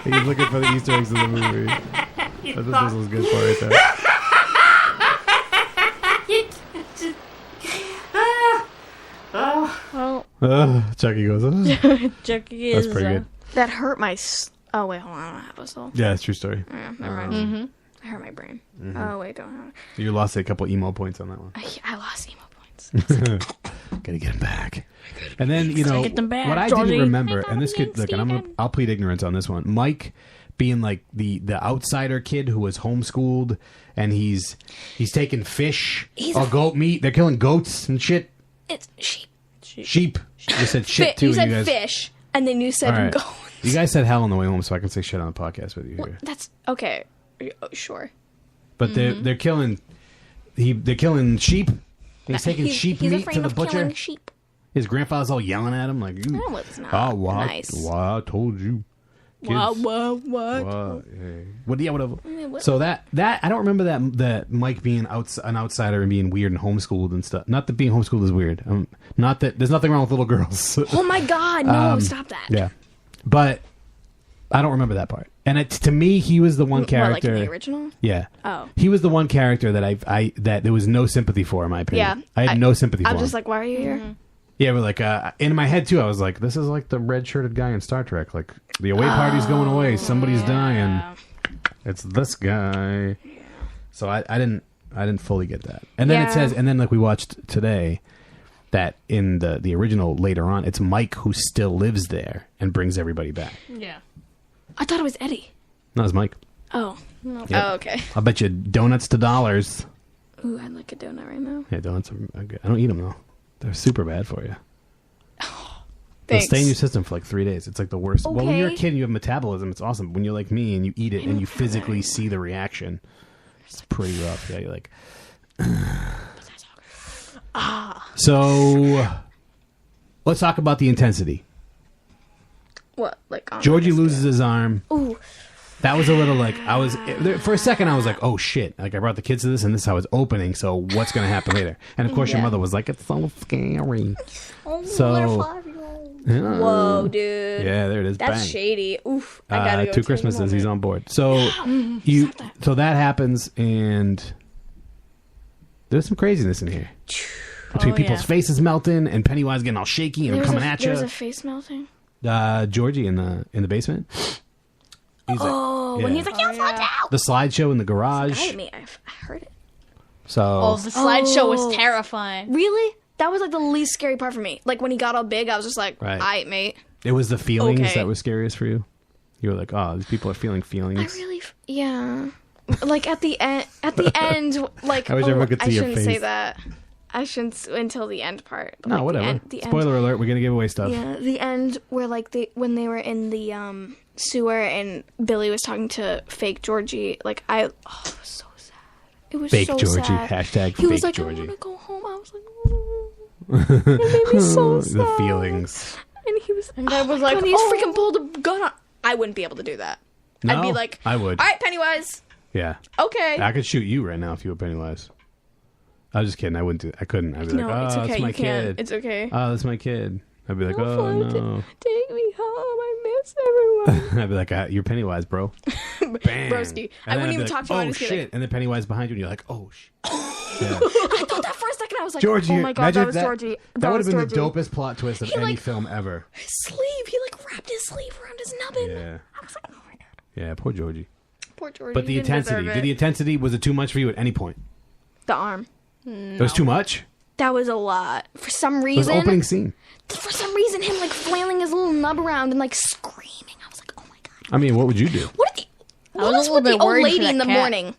He's looking for the Easter eggs in the movie. I thought this was good for right there. Chucky goes, Chucky is. That's pretty good. That hurt my... Oh, wait, hold on. I don't have a soul. Yeah, it's a true story. Yeah, never mind. I hurt my brain. Oh, wait, don't have it. You lost a couple emo points on that one. I lost emo points. Gotta get them back. And then, you know, get them back, what I Georgie. didn't remember, and this kid, look, and I'll plead ignorance on this one. Mike being like the outsider kid who was homeschooled, and he's taking fish or goat meat. They're killing goats and shit. It's sheep. Sheep. You said shit too. You said you guys, fish, and then you said all right. goats. You guys said hell on the way home, so I can say shit on the podcast with you here. That's okay. Sure. But they're killing. They're killing sheep. He's taking sheep he's meat afraid to the of butcher. killing sheep. His grandfather's all yelling at him like, No, it's not. "Oh, wow, Nice. wow, I told you." Kids. What? What? Yeah, whatever. So that I don't remember that Mike being an outsider and being weird and homeschooled and stuff. Not that being homeschooled is weird. Not that there's nothing wrong with little girls. Oh my god, no, stop that. Yeah, but I don't remember that part. And to me, he was the one character. What, like in the original? Yeah. Oh. He was the one character that that there was no sympathy for, in my opinion. Yeah. I had no sympathy for him. I'm just like, why are you here? Yeah, but like in my head too, I was like, this is like the red-shirted guy in Star Trek. Like the away party's going away, somebody's dying. It's this guy. Yeah. So I didn't fully get that. And then it says, and then like we watched today, that in the original later on, it's Mike who still lives there and brings everybody back. Yeah. I thought it was Eddie. No, it's Mike. Oh. Yep. Oh, okay. I'll bet you donuts to dollars. Ooh, I'd like a donut right now. Yeah, donuts are good. I don't eat them though. They're super bad for you. They'll Thanks. stay in your system for like 3 days. It's like the worst. Okay. Well, when you're a kid and you have metabolism, it's awesome. But when you're like me and you eat it and you physically see the reaction, it's pretty rough. Yeah, you're like... So, let's talk about the intensity. What? Like on Georgie loses his arm. Ooh. That was a little like, for a second I was like, oh shit. Like I brought the kids to this and this is how it's opening, so what's going to happen later? And of course your mother was like, it's so scary. Oh, So, whoa, dude. yeah, there it is. That's Bang. shady. Oof. I gotta go. 2 Christmases, he's on board. So, so that happens and there's some craziness in here. Between people's faces melting and Pennywise getting all shaky and coming at you. There's a face melting. Georgie in the basement. He's when he's like, "Yo, watch out!" the slideshow in the garage. I heard it. So The slideshow was terrifying. Really? That was like the least scary part for me. Like when he got all big, I was just like, Right. "Aight, mate." it was the feelings Okay. that were scariest for you. You were like, oh, these people are feeling feelings. I really, yeah. Like at the end, like I wish everyone could see your shouldn't say face. that. I shouldn't until the end part. But No, like whatever. The end, Spoiler alert, we're going to give away stuff. Yeah, the end where like when they were in the sewer and Billy was talking to fake Georgie. Like it was so sad. It was Fake so Georgie. sad. Hashtag He fake was like, Georgie. I want to go home. I was like, oh. It made me so sad. The feelings. And he was, And I was like, God, he just freaking pulled a gun on. I wouldn't be able to do that. No, I'd be like, I would. All right, Pennywise. Yeah. Okay. I could shoot you right now if you were Pennywise. I was just kidding. I wouldn't do. I couldn't. I'd be No, like, it's oh, okay. that's my You can't. kid. It's okay. Oh, that's my kid. I'd be like, No oh fun. no. Take me home. I miss everyone. I'd be like, you're Pennywise, bro. Bam. Broski. I And then wouldn't I'd be even like, talk to him. I'd Oh just be shit! like, And then Pennywise behind you, and you're like, oh shit. Yeah. I thought that for a second. I was like, Georgie, oh my god, imagine that was Georgie. That would was have been the Georgie. dopest plot twist of He, any like, film ever. His sleeve. He like wrapped his sleeve around his nubbin. Yeah. I was like, oh my god. Yeah, poor Georgie. Poor Georgie. But the He didn't intensity, deserve it. the intensity, was it too much for you at any point? The arm. It was too much? That was a lot. For some It was reason. opening scene. For some reason, him like flailing his little nub around and like screaming. I was like, oh my god. I mean, what would you do? What was with the old lady in the morning?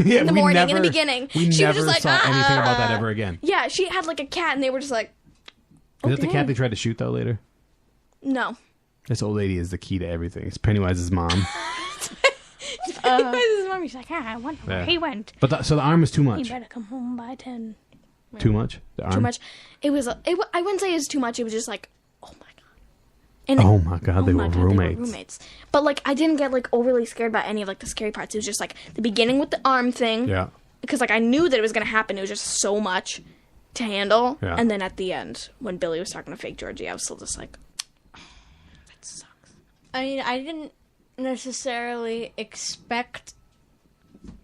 Yeah, in the morning, in the beginning. We she never was just like, saw anything about that ever again. Yeah, she had like a cat, and they were just like, Is that the cat they tried to shoot, though, later? No. This old lady is the key to everything. It's Pennywise's mom. Pennywise's mom, he's like, I wonder where he went. But so the arm is too He much. better come home by 10. Too much? The arm? Too much. It was. I wouldn't say it was too much. It was just like, oh my god. And oh my god, they were roommates. roommates. But like, I didn't get like overly scared about any of like the scary parts. It was just like the beginning with the arm thing. Yeah. Because like I knew that it was gonna happen. It was just so much to handle. Yeah. And then at the end, when Billy was talking to fake Georgie, I was still just like, that sucks. I mean, I didn't necessarily expect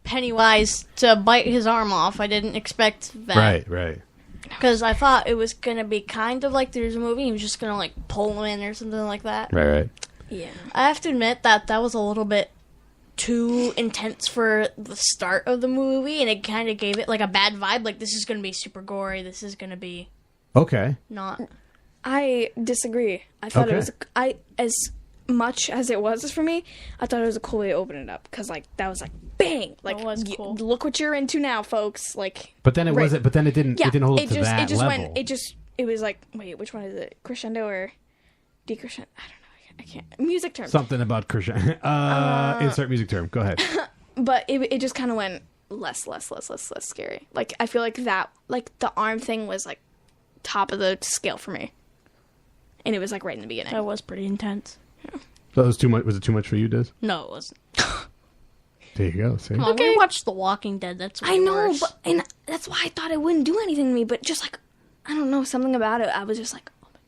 Pennywise to bite his arm off. I didn't expect that. Right. Because I thought it was going to be kind of like there's a movie. He was just going to, like, pull him in or something like that. Right. Yeah. I have to admit that was a little bit too intense for the start of the movie, and it kind of gave it, like, a bad vibe. Like, this is going to be super gory. This is going to be Okay. not. I disagree. I thought it was. As much as it was for me, I thought it was a cool way to open it up because like that was like bang, like That was cool. Look what you're into now, folks. Like, But then it wasn't. But then it didn't. yeah, It didn't hold it up to just that it just level. went. It was like, wait, which one is it? Crescendo or decrescendo? I don't know. I can't. Music term. Something about crescendo. Insert music term. Go ahead. But it just kind of went less scary. Like I feel like that, like the arm thing was like top of the scale for me, and it was like right in the beginning. That was pretty intense. That was too much. Was it too much for you, Des? No, it wasn't. There you go. See? Come on, we watched The Walking Dead. That's way I know, worse. but and that's why I thought it wouldn't do anything to me. But just like, I don't know, something about it. I was just like, oh my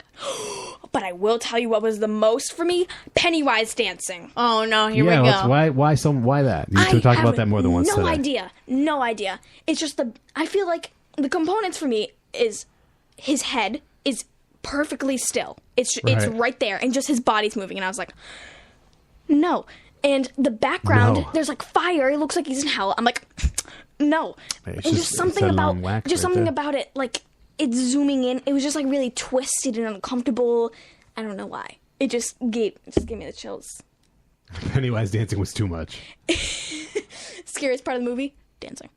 god. But I will tell you what was the most for me: Pennywise dancing. Oh no, here yeah. we go. Why that? You talked about that more than once. No today. idea. It's just I feel like the components for me is his head is perfectly still. It's right there, and just his body's moving. And I was like, no. And the background, No. there's like fire. It looks like he's in hell. I'm like, no. Hey, And just something about it, like it's zooming in. It was just like really twisted and uncomfortable. I don't know why. It just gave me the chills. Pennywise dancing was too much. Scariest part of the movie, dancing.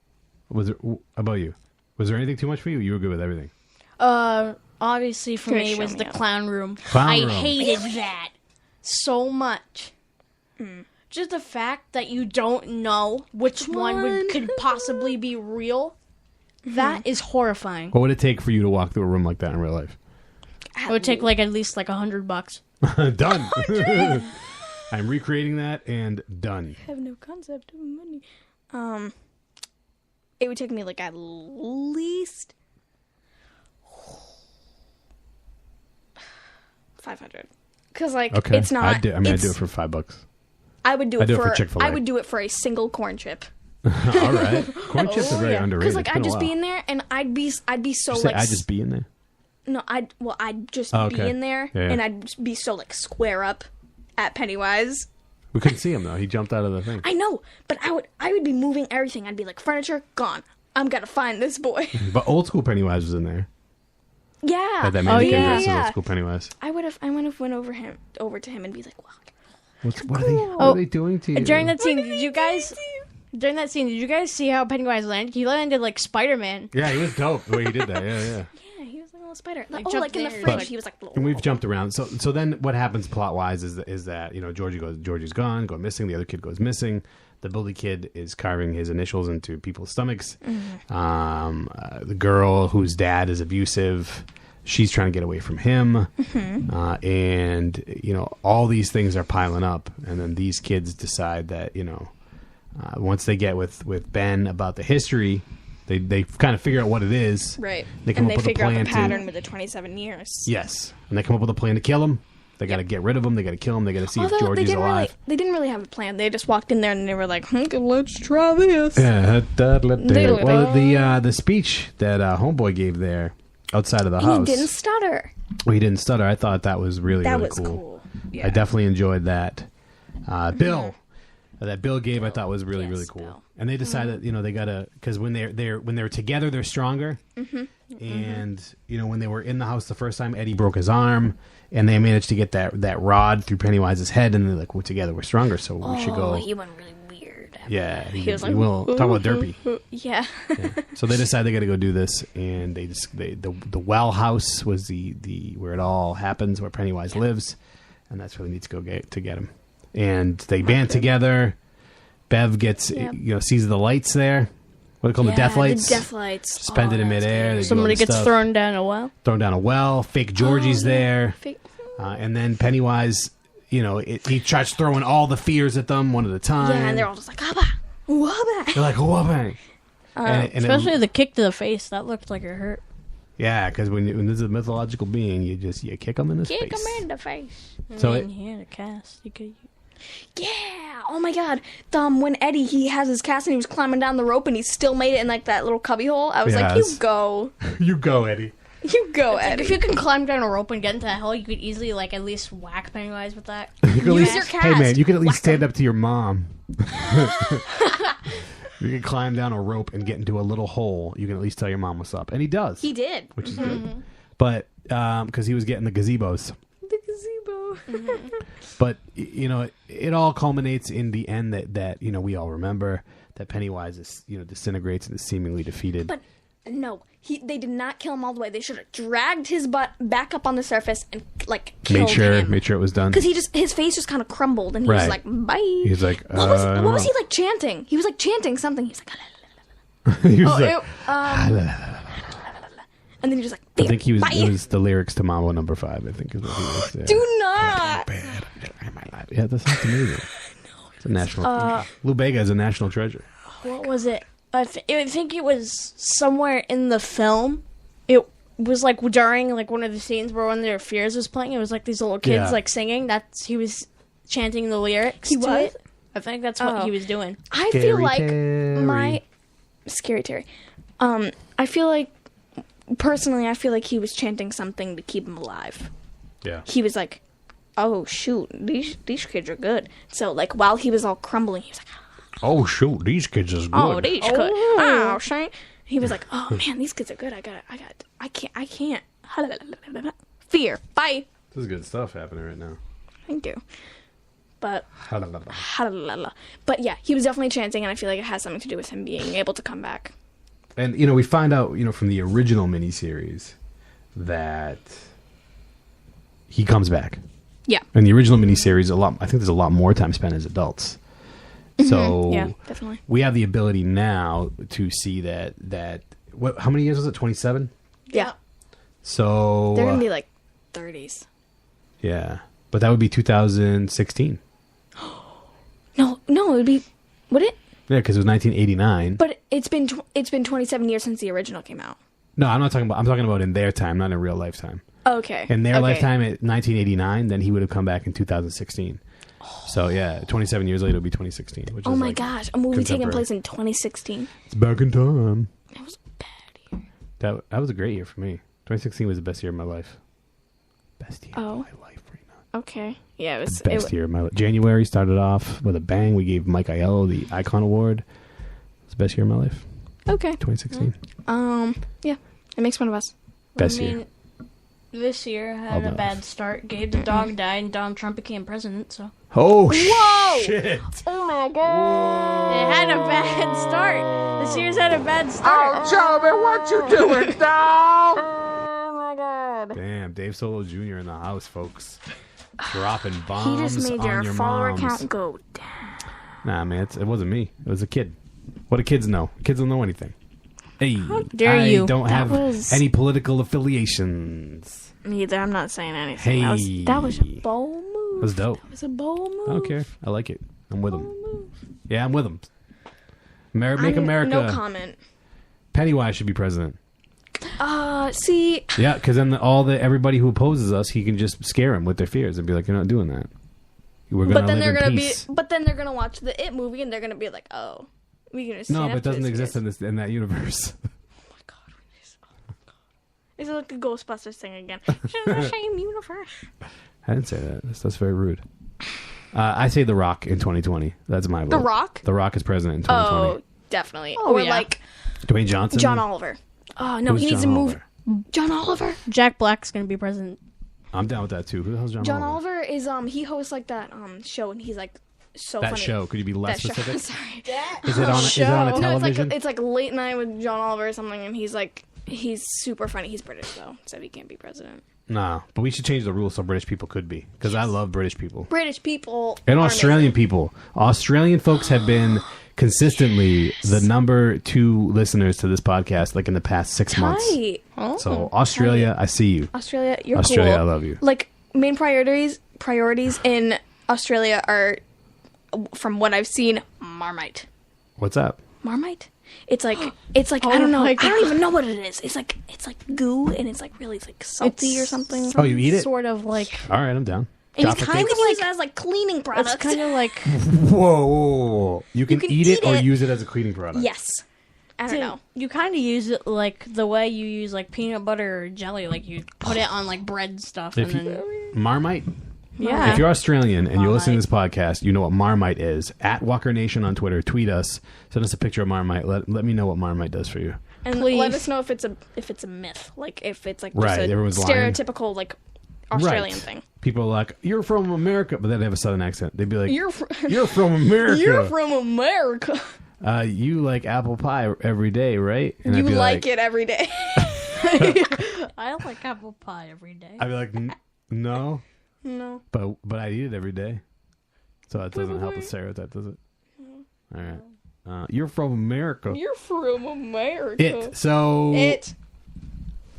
Was it? How about you? Was there anything too much for you? You were good with everything. Obviously for Gonna me show was me the up. clown room. Clown I room. hated that so much. Just the fact that you don't know which one could possibly be real. That is horrifying. What would it take for you to walk through a room like that in real life? It would take like at least like $100. Done. I'm recreating that and done. I have no concept of money. It would take me like at least 500. Because like Okay. it's not. I'd do it for $5. I would do it I'd do it for for Chick-fil-A. I would do it for a single corn chip. All right. Corn chips are very underrated. Because like It's been I'd a just be while. in there and I'd be so Did you say like I'd just be in there. no I'd just Oh, be okay. in there Yeah. and I'd be so like square up at Pennywise. We couldn't see him though. He jumped out of the thing. I know, but I would be moving everything. I'd be like, furniture gone. I'm gonna find this boy. But old school Pennywise was in there. Yeah. Had that mannequin yeah, dress as yeah. old school Pennywise. I would have went over to him and be like, wow. What are they doing to you? During that scene, did you guys see how Pennywise landed? He landed like Spider-Man. Yeah, he was dope the way he did that. Yeah. Yeah, he was like a little spider. Like, Like, jumped in the there, fridge, like- he was like. And we've jumped around. So then what happens plot wise is that Georgie's gone, going missing. The other kid goes missing. The bully kid is carving his initials into people's stomachs. The girl whose dad is abusive, she's trying to get away from him. And all these things are piling up. And then these kids decide that once they get with Ben about the history, they kind of figure out what it is. Right. They come and up they with a figure out plan the pattern with the 27 years. Yes, and they come up with a plan to kill him. They got to get rid of him. They got to kill him. They got to see if Georgie's alive. They didn't really have a plan. They just walked in there and they were like, let's try this. Yeah, well, the speech that Homeboy gave there outside of the And house. he didn't stutter. Well, he didn't stutter. I thought that was really That really was cool. Yeah. I definitely enjoyed that. Bill, that Bill gave, I thought was really really cool. Bill. And they decided, they gotta, because when they're together, they're stronger. Mm-hmm. And when they were in the house the first time, Eddie broke his arm, and they managed to get that rod through Pennywise's head, and they're like, we're together, we're stronger, so we should go. He went really weird. Yeah, He was like, we'll talk about Derpy. Yeah. So they decide they got to go do this, and the well house was the where it all happens, where Pennywise lives, and that's where they need to go get him. And they band together. Bev gets sees the lights there. What do they call them? The death lights. The death lights. Suspended in midair. They do Somebody all this gets stuff. thrown down a well. Thrown down a well. Fake Georgie's there. Fake- And then Pennywise, he tries throwing all the fears at them one at a time. Yeah, and they're all just like, Abba, wabba. They're like, whooping. Especially the kick to the face. That looked like it hurt. Yeah, because when this is a mythological being, you kick them in the face. Kick him in the face. So The cast. You could. Yeah. Oh my God. When Eddie he has his cast and he was climbing down the rope and he still made it in like that little cubby hole. I was like, you go. You go, Eddie. You go, Like, Eddie. if you can climb down a rope and get into that hole, you could easily at least whack Pennywise with that. You can at Use least, your hey cast. man, you can at least stand up to your mom. You can climb down a rope and get into a little hole. You can at least tell your mom what's up, and he does. He did. Which is good. But because he was getting the gazebos. The gazebo. But it all culminates in the end that we all remember that Pennywise is disintegrates and is seemingly defeated. But no, they did not kill him all the way. They should have dragged his butt back up on the surface and killed him. Made sure it was done. Because his face just kind of crumbled and he was like, bye. He's like, what was he chanting? He was chanting something. He was like, he was like, and then he was like, I think bye. it was the lyrics to Mambo No. 5. I think is what he was there. Do not. Yeah, that sounds amazing. It's a national. Lou Bega is a national treasure. What was it? I think it was somewhere in the film. It was during one of the scenes where one of their fears was playing. It was these little kids singing. He was chanting the lyrics. He to was? it. I think that's what he was doing. I feel like Scary Terry. I feel like personally, I feel like he was chanting something to keep him alive. Yeah. He was like, "Oh shoot, these kids are good." So while he was all crumbling, he was like, Oh shoot, these kids is good. "Oh, these kids, oh shit." He was like, "Oh man, these kids are good. I can't. Fear, bye." This is good stuff happening right now. Thank you. But yeah, he was definitely chanting, and I feel like it has something to do with him being able to come back. And we find out from the original miniseries that he comes back. Yeah. In the original miniseries, I think there's a lot more time spent as adults. So yeah, definitely. We have the ability now to see that how many years was it? 27? Yeah. So They're gonna be 30s. Yeah, but that would be 2016. No, would it? Yeah, because it was 1989. But it's been 27 years since the original came out. No, I'm talking about in their time, not in real lifetime. Okay. In their lifetime at 1989, then he would have come back in 2016. So yeah, 27 years later, it'll be 2016. Which oh is my gosh, a movie taking place in 2016. It's back in time. That was a bad year. That was a great year for me. 2016 was the best year of my life. Best year of my life right now. Okay. Yeah, it was the best year of my life. January started off with a bang. We gave Mike Aiello the Icon Award. It was the best year of my life. Okay. 2016. Yeah, it makes one of us. Best year. This year had a bad start. Gabe the dog died, and Donald Trump became president. So. Oh Whoa! shit! Oh my god! It had a bad start. This year's had a bad start. Oh, Joby, what you doing, dog? Oh my god! Damn, Dave Solo Jr. in the house, folks. Dropping bombs. He just made on your follower moms. count go down. Nah, man, it wasn't me. It was a kid. What do kids know? Kids don't know anything. Hey, dare I you. don't That have was- any political affiliations. Me either. I'm not saying anything. Hey. That was a bold move. That was dope. That was a bold move. I don't care. I like it. I'm with him. Yeah, I'm with him. Make America. No comment. Pennywise should be president. See. Yeah, because then everybody who opposes us, he can just scare them with their fears and be like, "You're not doing that. We're gonna But then live they're in gonna peace." But then they're gonna watch the It movie and they're gonna be like, "Oh, we gonna stand No, up but it to doesn't this exist kid." in that universe. Is it like the Ghostbusters thing again? It's in the same universe. I didn't say that. That's very rude. I say The Rock in 2020. That's my vote. The Rock? The Rock is president in 2020. Oh, definitely. Oh, or yeah. like Dwayne Johnson? John Oliver. Oh no, Who's he needs John to move. Oliver? John Oliver. Jack Black's gonna be president. I'm down with that too. Who the hell's John John Oliver? Oliver is he hosts like that show, and he's like so That funny. show. Could you be less That show. specific? Sorry. Is it on a No, television? it's like Late Night with John Oliver or something, and he's super funny. He's British though, so he can't be president. Nah, but we should change the rules so British people could be. Because I love British people. British people And are Australian people. Australian folks have been consistently the number 2 listeners to this podcast like in the past 6 months. Tight. Oh, So Australia, I see you. Australia, you're Australia, cool. I love you. Like main priorities in Australia are, from what I've seen, Marmite. What's up? Marmite. It's like I don't know. I don't even know what it is. It's like goo, and it's like really like salty or something. Oh, you eat it? Sort of like. All right, I'm down. And you Chocolate kind cake? of use it as like cleaning products. It's kind of like. Whoa. You can eat it or it. use it as a cleaning product. Yes. I don't know. You kind of use it like the way you use like peanut butter or jelly. Like you put it on like bread stuff. If and you, then, Marmite? yeah. If you're Australian and you're listening to this podcast, you know what Marmite is. At Walker Nation on Twitter, tweet us, send us a picture of Marmite. Let me know what Marmite does for you. And Please. let us know if it's a myth, like if it's like just Right, a everyone's lying. stereotypical like Australian Right. thing. People are like, "You're from America," but then they have a southern accent. They'd be like, You're "You're from America. You're from America. You like apple pie every day, right?" And You I'd be like it every day. I like apple pie every day. I'd be like, "No, No. but I eat it every day." So that doesn't help the stereotype, does it? All right. You're from America. You're from America. So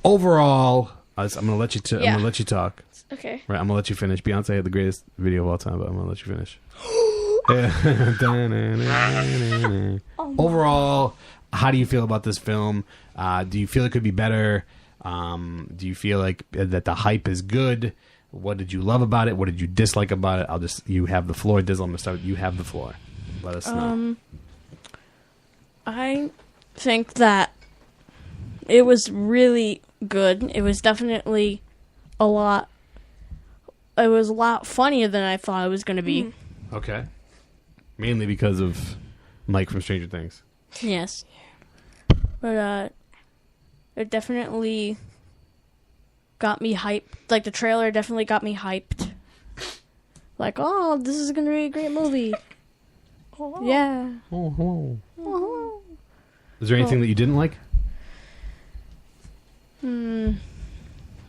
overall, I'm gonna let you. I'm gonna let you talk. Okay. Right, I'm gonna let you finish. Beyonce had the greatest video of all time, but I'm gonna let you finish. Overall, how do you feel about this film? Do you feel it could be better? Do you feel like that the hype is good? What did you love about it? What did you dislike about it? You have the floor, Dizzle. I'm gonna start. You have the floor. Let us know. I think that it was really good. It was definitely a lot. It was a lot funnier than I thought it was going to be. Okay. Mainly because of Mike from Stranger Things. Yes. But it definitely got me hyped. Like the trailer definitely got me hyped. Like, oh, this is going to be a great movie. Yeah. Is there anything that you didn't like?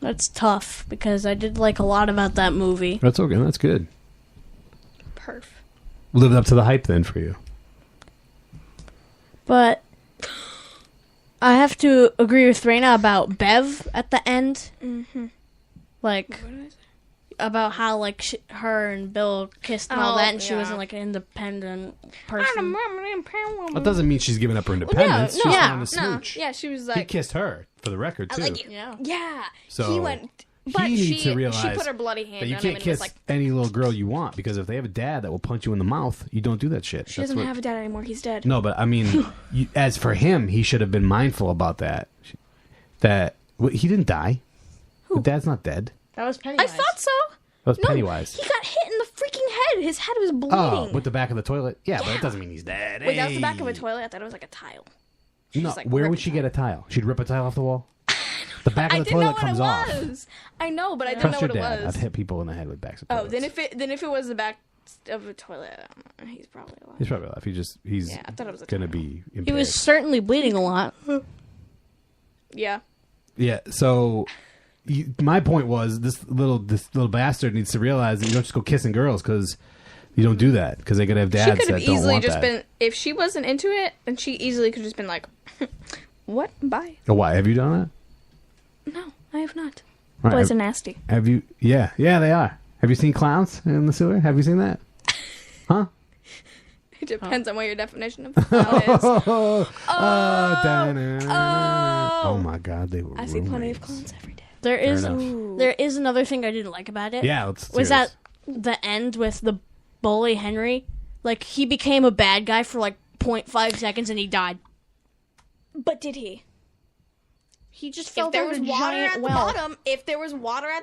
That's tough because I did like a lot about that movie. That's okay. That's good. Perf. Lived up to the hype then for you. But I have to agree with Raina about Bev at the end. Mm-hmm. Like, about how, like, her and Bill kissed and all that, and she wasn't, like, an independent person. That doesn't mean she's giving up her independence. She's trying to smooch. Yeah, she was He like, kissed her, for the record, too. I like you. Yeah. Yeah. So he went, but he needs to she realize put her bloody hand that you on him can't and kiss was like, any little girl you want, because if they have a dad that will punch you in the mouth, you don't do that shit. she doesn't have a dad anymore. He's dead. No, but I mean, as for him, he should have been mindful about that. He didn't die. The dad's not dead. That was Pennywise. I thought so. That was No, Pennywise. he got hit in the freaking head. His head was bleeding. Oh, with the back of the toilet? Yeah, but it doesn't mean he's dead. Wait, that was the back of a Hey. toilet? I thought it was like a tile. No, just, like, where ripped would she get a tile? She'd rip a tile off the wall? The back I of the didn't know toilet what it comes off. was. I know, but I didn't Trust know your what it dad. was. I've hit people in the head with backs of Oh, toilets. then if it was the back of a toilet, I don't know. He's probably alive. He's probably alive. He's Yeah, I thought it was a gonna tile. be impaired. He was certainly bleeding a lot. Yeah. Yeah, so my point was this little bastard needs to realize that you don't just go kissing girls because you don't do that because they could have She dads could have that don't easily want just that. been, if she wasn't into it, then she easily could have just been like, what? Bye. Oh, why? Have you done No, I have not. that? Boys Have, are nasty. have you? Yeah, they are. Have you seen clowns in the sewer? Have you seen that? Huh? It depends on what your definition of clown is. Oh my God, they were. I see plenty of roommates. clowns every day. There is enough. there is another thing I didn't like about it. Yeah, let's was hear that the end with the bully Henry? Like he became a bad guy for like 0.5 seconds and he died. But did he? He just fell If there down was a water giant at well. the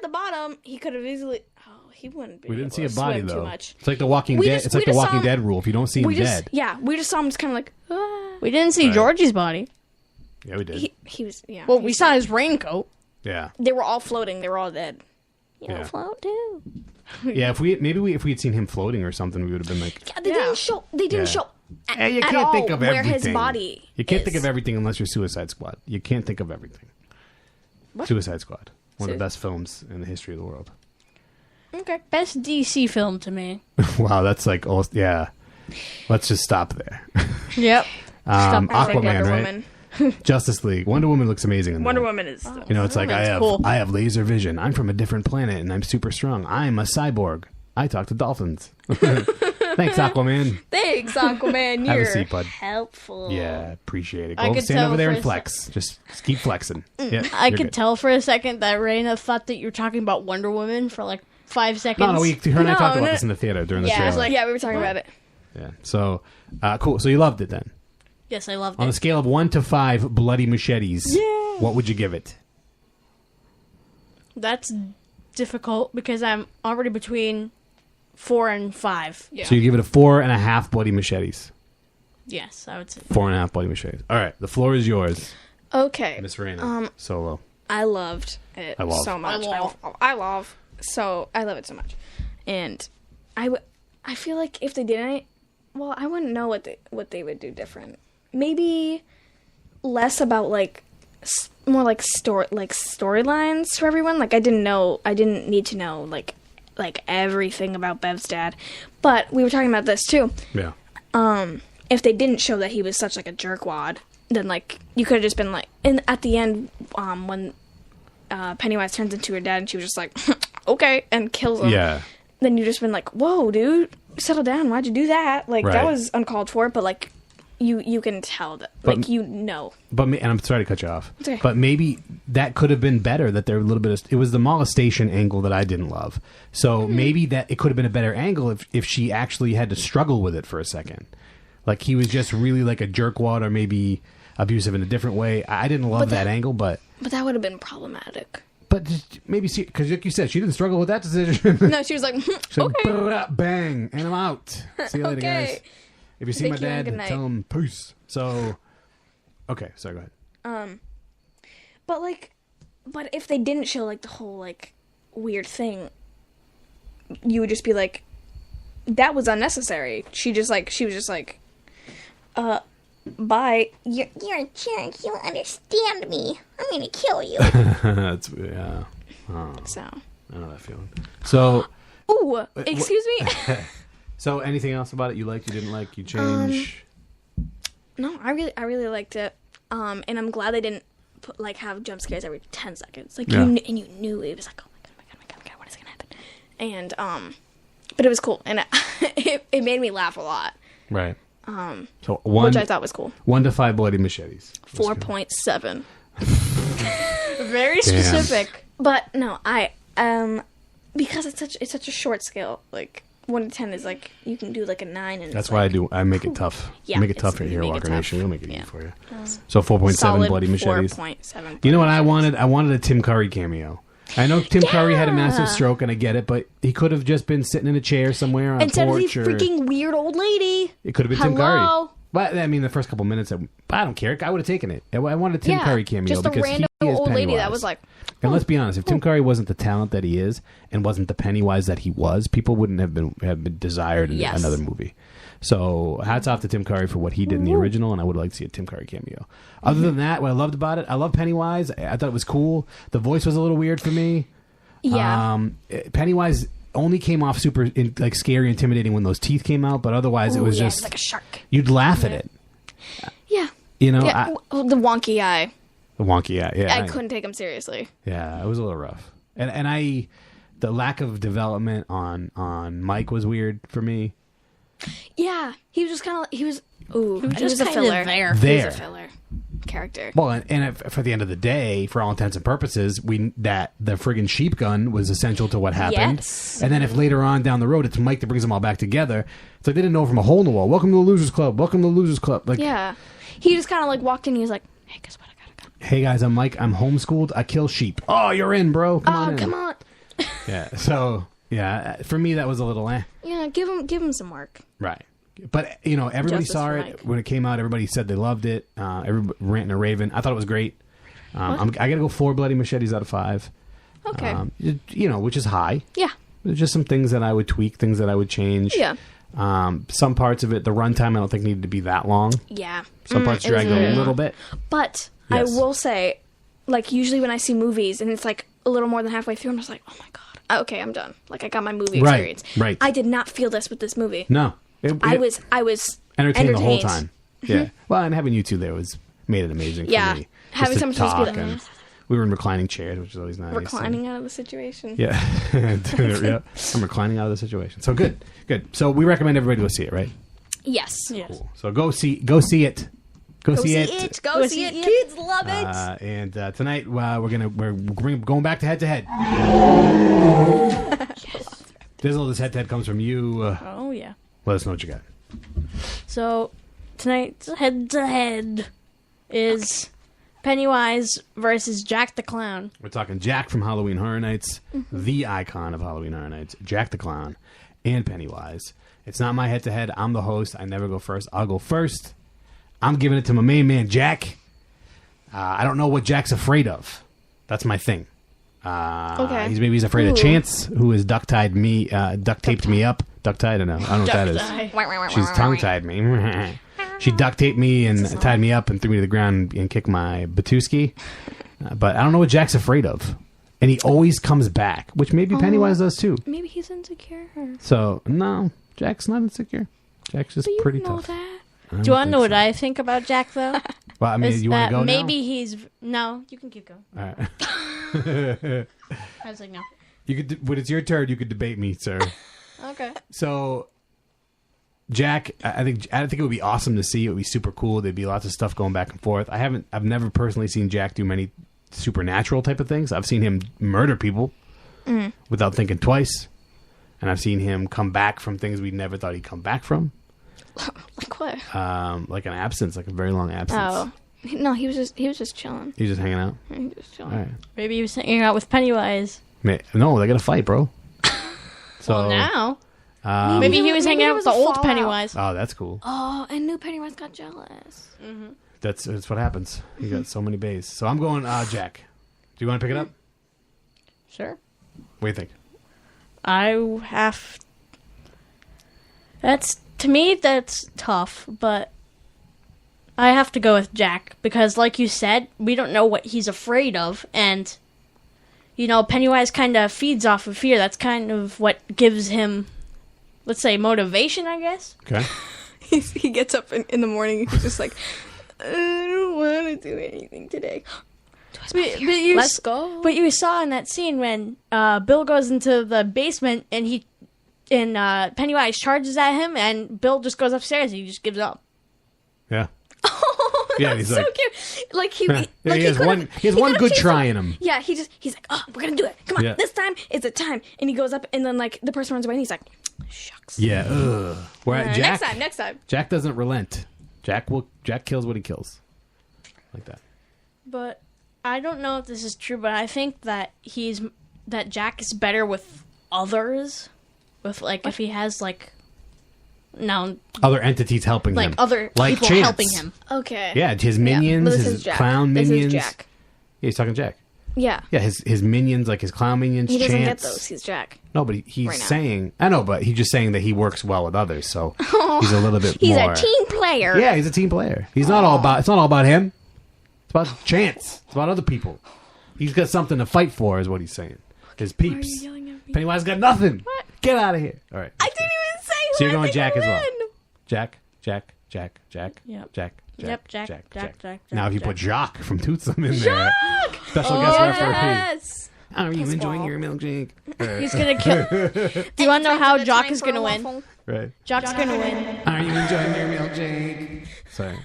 bottom, he could have easily. Oh, he wouldn't be. We didn't see able a to body swim though. Too much. It's like the Walking Dead. It's like the Walking Dead rule. If you don't see him dead, we just saw him just kind of like. Ah. We didn't see Georgie's body. Yeah, we did. He was. Yeah. Well, we saw his raincoat. Yeah. They were all floating. They were all dead. You Yeah. know, float too. Yeah, if we had seen him floating or something, we would have been like, Yeah, they didn't show. They didn't show. Hey, you at can't all think of where everything. his body. You can't is. think of everything unless you're Suicide Squad. You can't think of everything. What? Suicide Squad, one of the best films in the history of the world. Okay. Best DC film to me. Wow, that's like, yeah. Let's just stop there. Yep. Aquaman, right? Justice League. Wonder Woman looks amazing in Wonder that. Woman is. You know, it's like cool. I have laser vision. I'm from a different planet and I'm super strong. I'm a cyborg. I talk to dolphins. Thanks, Aquaman. Thanks, Aquaman. Have a You're seat, bud. helpful. Yeah, appreciate it. I Go could stand tell over there for and a flex. Just keep flexing. Yeah, I you're could good. tell for a second that Raina thought that you were talking about Wonder Woman for like 5 seconds. No, her and I talked about no. this in the theater during the Yeah, trailer. I was like, yeah, we were talking about it. Yeah. So, cool. So you loved it then? Yes, I loved On a it. scale of 1 to 5 bloody machetes, what would you give it? That's difficult because I'm already between 4 and 5. Yeah. So you give it a 4.5 bloody machetes. Yes, I would say. 4.5 bloody machetes. All right. The floor is yours, Okay. Miss Raina. Solo. I loved it I love. so much. I love. I love it so much, and I feel like if they didn't, well, I wouldn't know what they would do different. Maybe less about like more like storylines for everyone. Like I didn't need to know like everything about Bev's dad, but we were talking about this too. Yeah. If they didn't show that he was such like a jerkwad, then like you could have just been like, and at the end, when Pennywise turns into her dad and she was just like, okay, and kills him. Yeah. Then you just been like, whoa, dude, settle down. Why'd you do that? Like Right. that was uncalled for. But like, you can tell that, But- like you know. But and I'm sorry to cut you off. It's okay. But maybe that could have been better. That there a little bit of it was the molestation angle that I didn't love. So maybe that it could have been a better angle if she actually had to struggle with it for a second. Like he was just really like a jerkwad or maybe abusive in a different way. I didn't love that angle, but But that would have been problematic. just maybe see because like you said, she didn't struggle with that decision. No, she was like, She's like, okay. bang, and I'm out. See you later, Okay. guys. If you see my Thank you and dad, good night. tell him peace. So, okay, sorry, go ahead. But if they didn't show like the whole like weird thing, you would just be like, that was unnecessary. She was just like, bye. You're a jerk. You don't understand me. I'm gonna kill you. That's yeah. So. I know that feeling. So, Ooh, excuse me. so anything else about it you liked, you didn't like, you change? No, I really liked it. And I'm glad they didn't have jump scares every 10 seconds. Like Yeah. you knew it was like, oh my god, what is gonna happen? And but it was cool, and it made me laugh a lot. Right. So one, Which I thought was cool. 1 to 5 bloody machetes. 4.7. Very specific. But no, I because it's such a short scale. Like 1 to 10 is like you can do like a 9, and That's it's why like, I make it tough. Yeah, Make it it's- tough here, you make it Walker tough. Nation. We'll make it easy Yeah. for you. So 4.7 solid bloody machetes. 4.7. You know what I wanted? I wanted a Tim Curry cameo. I know Tim Curry had a massive stroke, and I get it, but he could have just been sitting in a chair somewhere on Instead a of the porch. freaking weird old lady. It could have been Tim Hello? Curry. But I mean, the first couple minutes, I don't care. I would have taken it. I wanted a Tim Curry cameo just a because random he is old lady Pennywise. that was like, And let's be honest, if Tim Curry wasn't the talent that he is and wasn't the Pennywise that he was, people wouldn't have been desired in Yes. another movie. So hats off to Tim Curry for what he did in the original, and I would like to see a Tim Curry cameo. Other than that, what I loved about it, I love Pennywise. I thought it was cool. The voice was a little weird for me. yeah. Pennywise only came off super like scary, intimidating when those teeth came out, but otherwise it Ooh, was yeah, just it's like a shark. you'd laugh at it. Yeah. You know, Yeah, the wonky eye. the wonky, yeah. I couldn't take him seriously. Yeah, it was a little rough, and the lack of development on Mike was weird for me. Yeah, he was just kind of he was just a kinda filler. there. He There. was a filler character. Well, and for the end of the day, for all intents and purposes, that the friggin' sheep gun was essential to what happened. Yes. And then if later on down the road it's Mike that brings them all back together, it's like they didn't know from a hole in the wall. Welcome to the Losers Club. Welcome to the Losers Club. Like, Yeah, he just kind of like walked in. He was like, "Hey, guess what? I gotta go." hey guys, I'm Mike. I'm homeschooled. I kill sheep. Oh, you're in, bro. Come on Oh, in. come on. Yeah. So Yeah, for me that was a little Yeah, give him some work. Right. But, everybody Justice saw for it Mike. when it came out. Everybody said they loved it. Everybody ranting and raving. I thought it was great. I got to go 4 bloody machetes out of 5. Okay. Which is high. Yeah. There's just some things that I would tweak, things that I would change. Yeah. Some parts of it, the runtime, I don't think needed to be that long. Yeah. Some parts dragged a little bit. But Yes. I will say, like, usually when I see movies and it's like a little more than halfway through, I'm just like, oh my god, okay, I'm done. Like, I got my movie experience. Right. I did not feel this with this movie. No. I was entertained the whole entertained. time. Yeah. Well, and having you two there made it amazing Yeah. for me. Having Just someone to just be talk like, and we were in reclining chairs, which is always nice. reclining out of the situation. Yeah. Yep. I'm reclining out of the situation. So good. So we recommend everybody go see it, right? Yes. Cool. So go see it. Go see it. Go see it. Kids love it. And tonight we're going back to head to head. Dizzle, this head to head comes from you. Oh yeah. Let us know what you got. So tonight's head to head is Pennywise versus Jack the Clown. We're talking Jack from Halloween Horror Nights, the icon of Halloween Horror Nights, Jack the Clown, and Pennywise. It's not my head to head. I'm the host. I never go first. I'll go first. I'm giving it to my main man, Jack. I don't know what Jack's afraid of. That's my thing. Okay. He's afraid of Chance, who has duct taped me up. Duct tied? I don't know. I don't know what that is. She's tongue tied me. She duct taped me and tied me up and threw me to the ground and kicked my Batuski. But I don't know what Jack's afraid of. And he always comes back, which maybe Pennywise does too. Maybe he's insecure. So, no, Jack's not insecure. Jack's just pretty tough. That. Do you want to know what I think about Jack, though? Well, I mean, Is you want to that go maybe now? he's... No, you can keep going. All right. I was like, no. When it's your turn, you could debate me, sir. Okay. So, Jack, I think it would be awesome to see. It would be super cool. There'd be lots of stuff going back and forth. I've never personally seen Jack do many supernatural type of things. I've seen him murder people without thinking twice, and I've seen him come back from things we never thought he'd come back from. Like what? Like an absence, like a very long absence. Oh. No, he was just chilling. He's just hanging out. He was just chilling. All right. Maybe he was hanging out with Pennywise. No, they got to fight, bro. So Well, now. Maybe he was hanging out with the old Pennywise. Oh, that's cool. Oh, and new Pennywise got jealous. Mm-hmm. That's what happens. You got so many bays. So I'm going Jack. Do you want to pick it up? Sure. What do you think? To me, that's tough, but I have to go with Jack because, like you said, we don't know what he's afraid of, and, Pennywise kind of feeds off of fear. That's kind of what gives him, let's say, motivation, I guess. Okay. He gets up in the morning, he's just like, I don't want to do anything today. Let's go. But you saw in that scene when Bill goes into the basement and Pennywise charges at him, and Bill just goes upstairs and he just gives up. Yeah. Oh, Yeah, that's he's so like- cute. Like he has one good try in him. Yeah, he's like, oh, we're gonna do it. Come on, Yeah. this time it's a time. And he goes up, and then like the person runs away, and he's like, shucks. Yeah. Ugh. Where Jack, Next time. Jack doesn't relent. Jack kills what he kills. Like that. But I don't know if this is true, but I think that Jack is better with others. With if he has Other entities helping him. other like people Chance. helping him. Okay. Yeah, his minions, But this his is Jack. clown This minions. is Jack. Yeah, he's talking Jack. Yeah. Yeah, his minions, like his clown minions, He doesn't Chance. get those. He's Jack. No, but he's Right now. saying... I know, but he's just saying that he works well with others, so he's a little bit He's more... a team player. Yeah, he's a team player. He's not all about... It's not all about him. It's about Chance. It's about other people. He's got something to fight for, is what he's saying. His peeps. Why are you yelling at me? Pennywise got nothing. What? Get out of here. All right. I didn't even say who So you're I going think Jack will as well. win. Jack. Yep. Jack. Yep, Jack. Now if you Jack. put Jacques from Toothsome in there. Special guest referee. Yes. Are you enjoying your milkshake? He's gonna kill. Do you want to know how Jock is gonna win? Right. Jock's gonna win. Are you enjoying your milkshake? Sorry.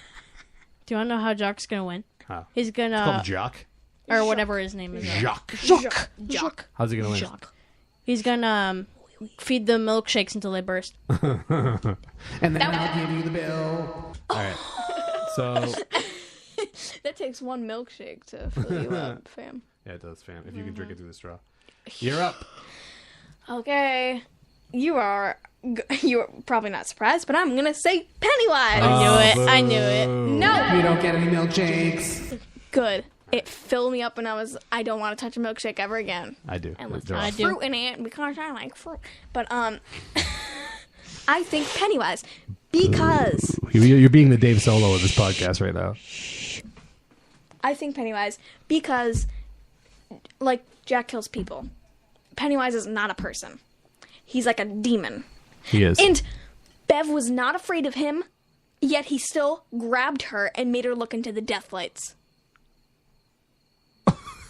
Do you want to know how Jock's gonna win? How? He's Called gonna Jacques. or whatever his name is. Jacques. Jock. How's he gonna win? He's gonna feed the milkshakes until they burst. And then I'll give you the bill. All right. So That takes one milkshake to fill you up, fam. yeah, it does, fam. If you can drink it through the straw, you're up. Okay, you're probably not surprised, but I'm gonna say Pennywise. I knew it. No, You don't get any milkshakes. good. It filled me up, and I don't want to touch a milkshake ever again. I do. And with They're fruit in it because I like fruit. But I think Pennywise because You're being the Dave Solo of this podcast right now. I think Pennywise because like Jack kills people. Pennywise is not a person. He's like a demon. He is. And Bev was not afraid of him, yet he still grabbed her and made her look into the death lights.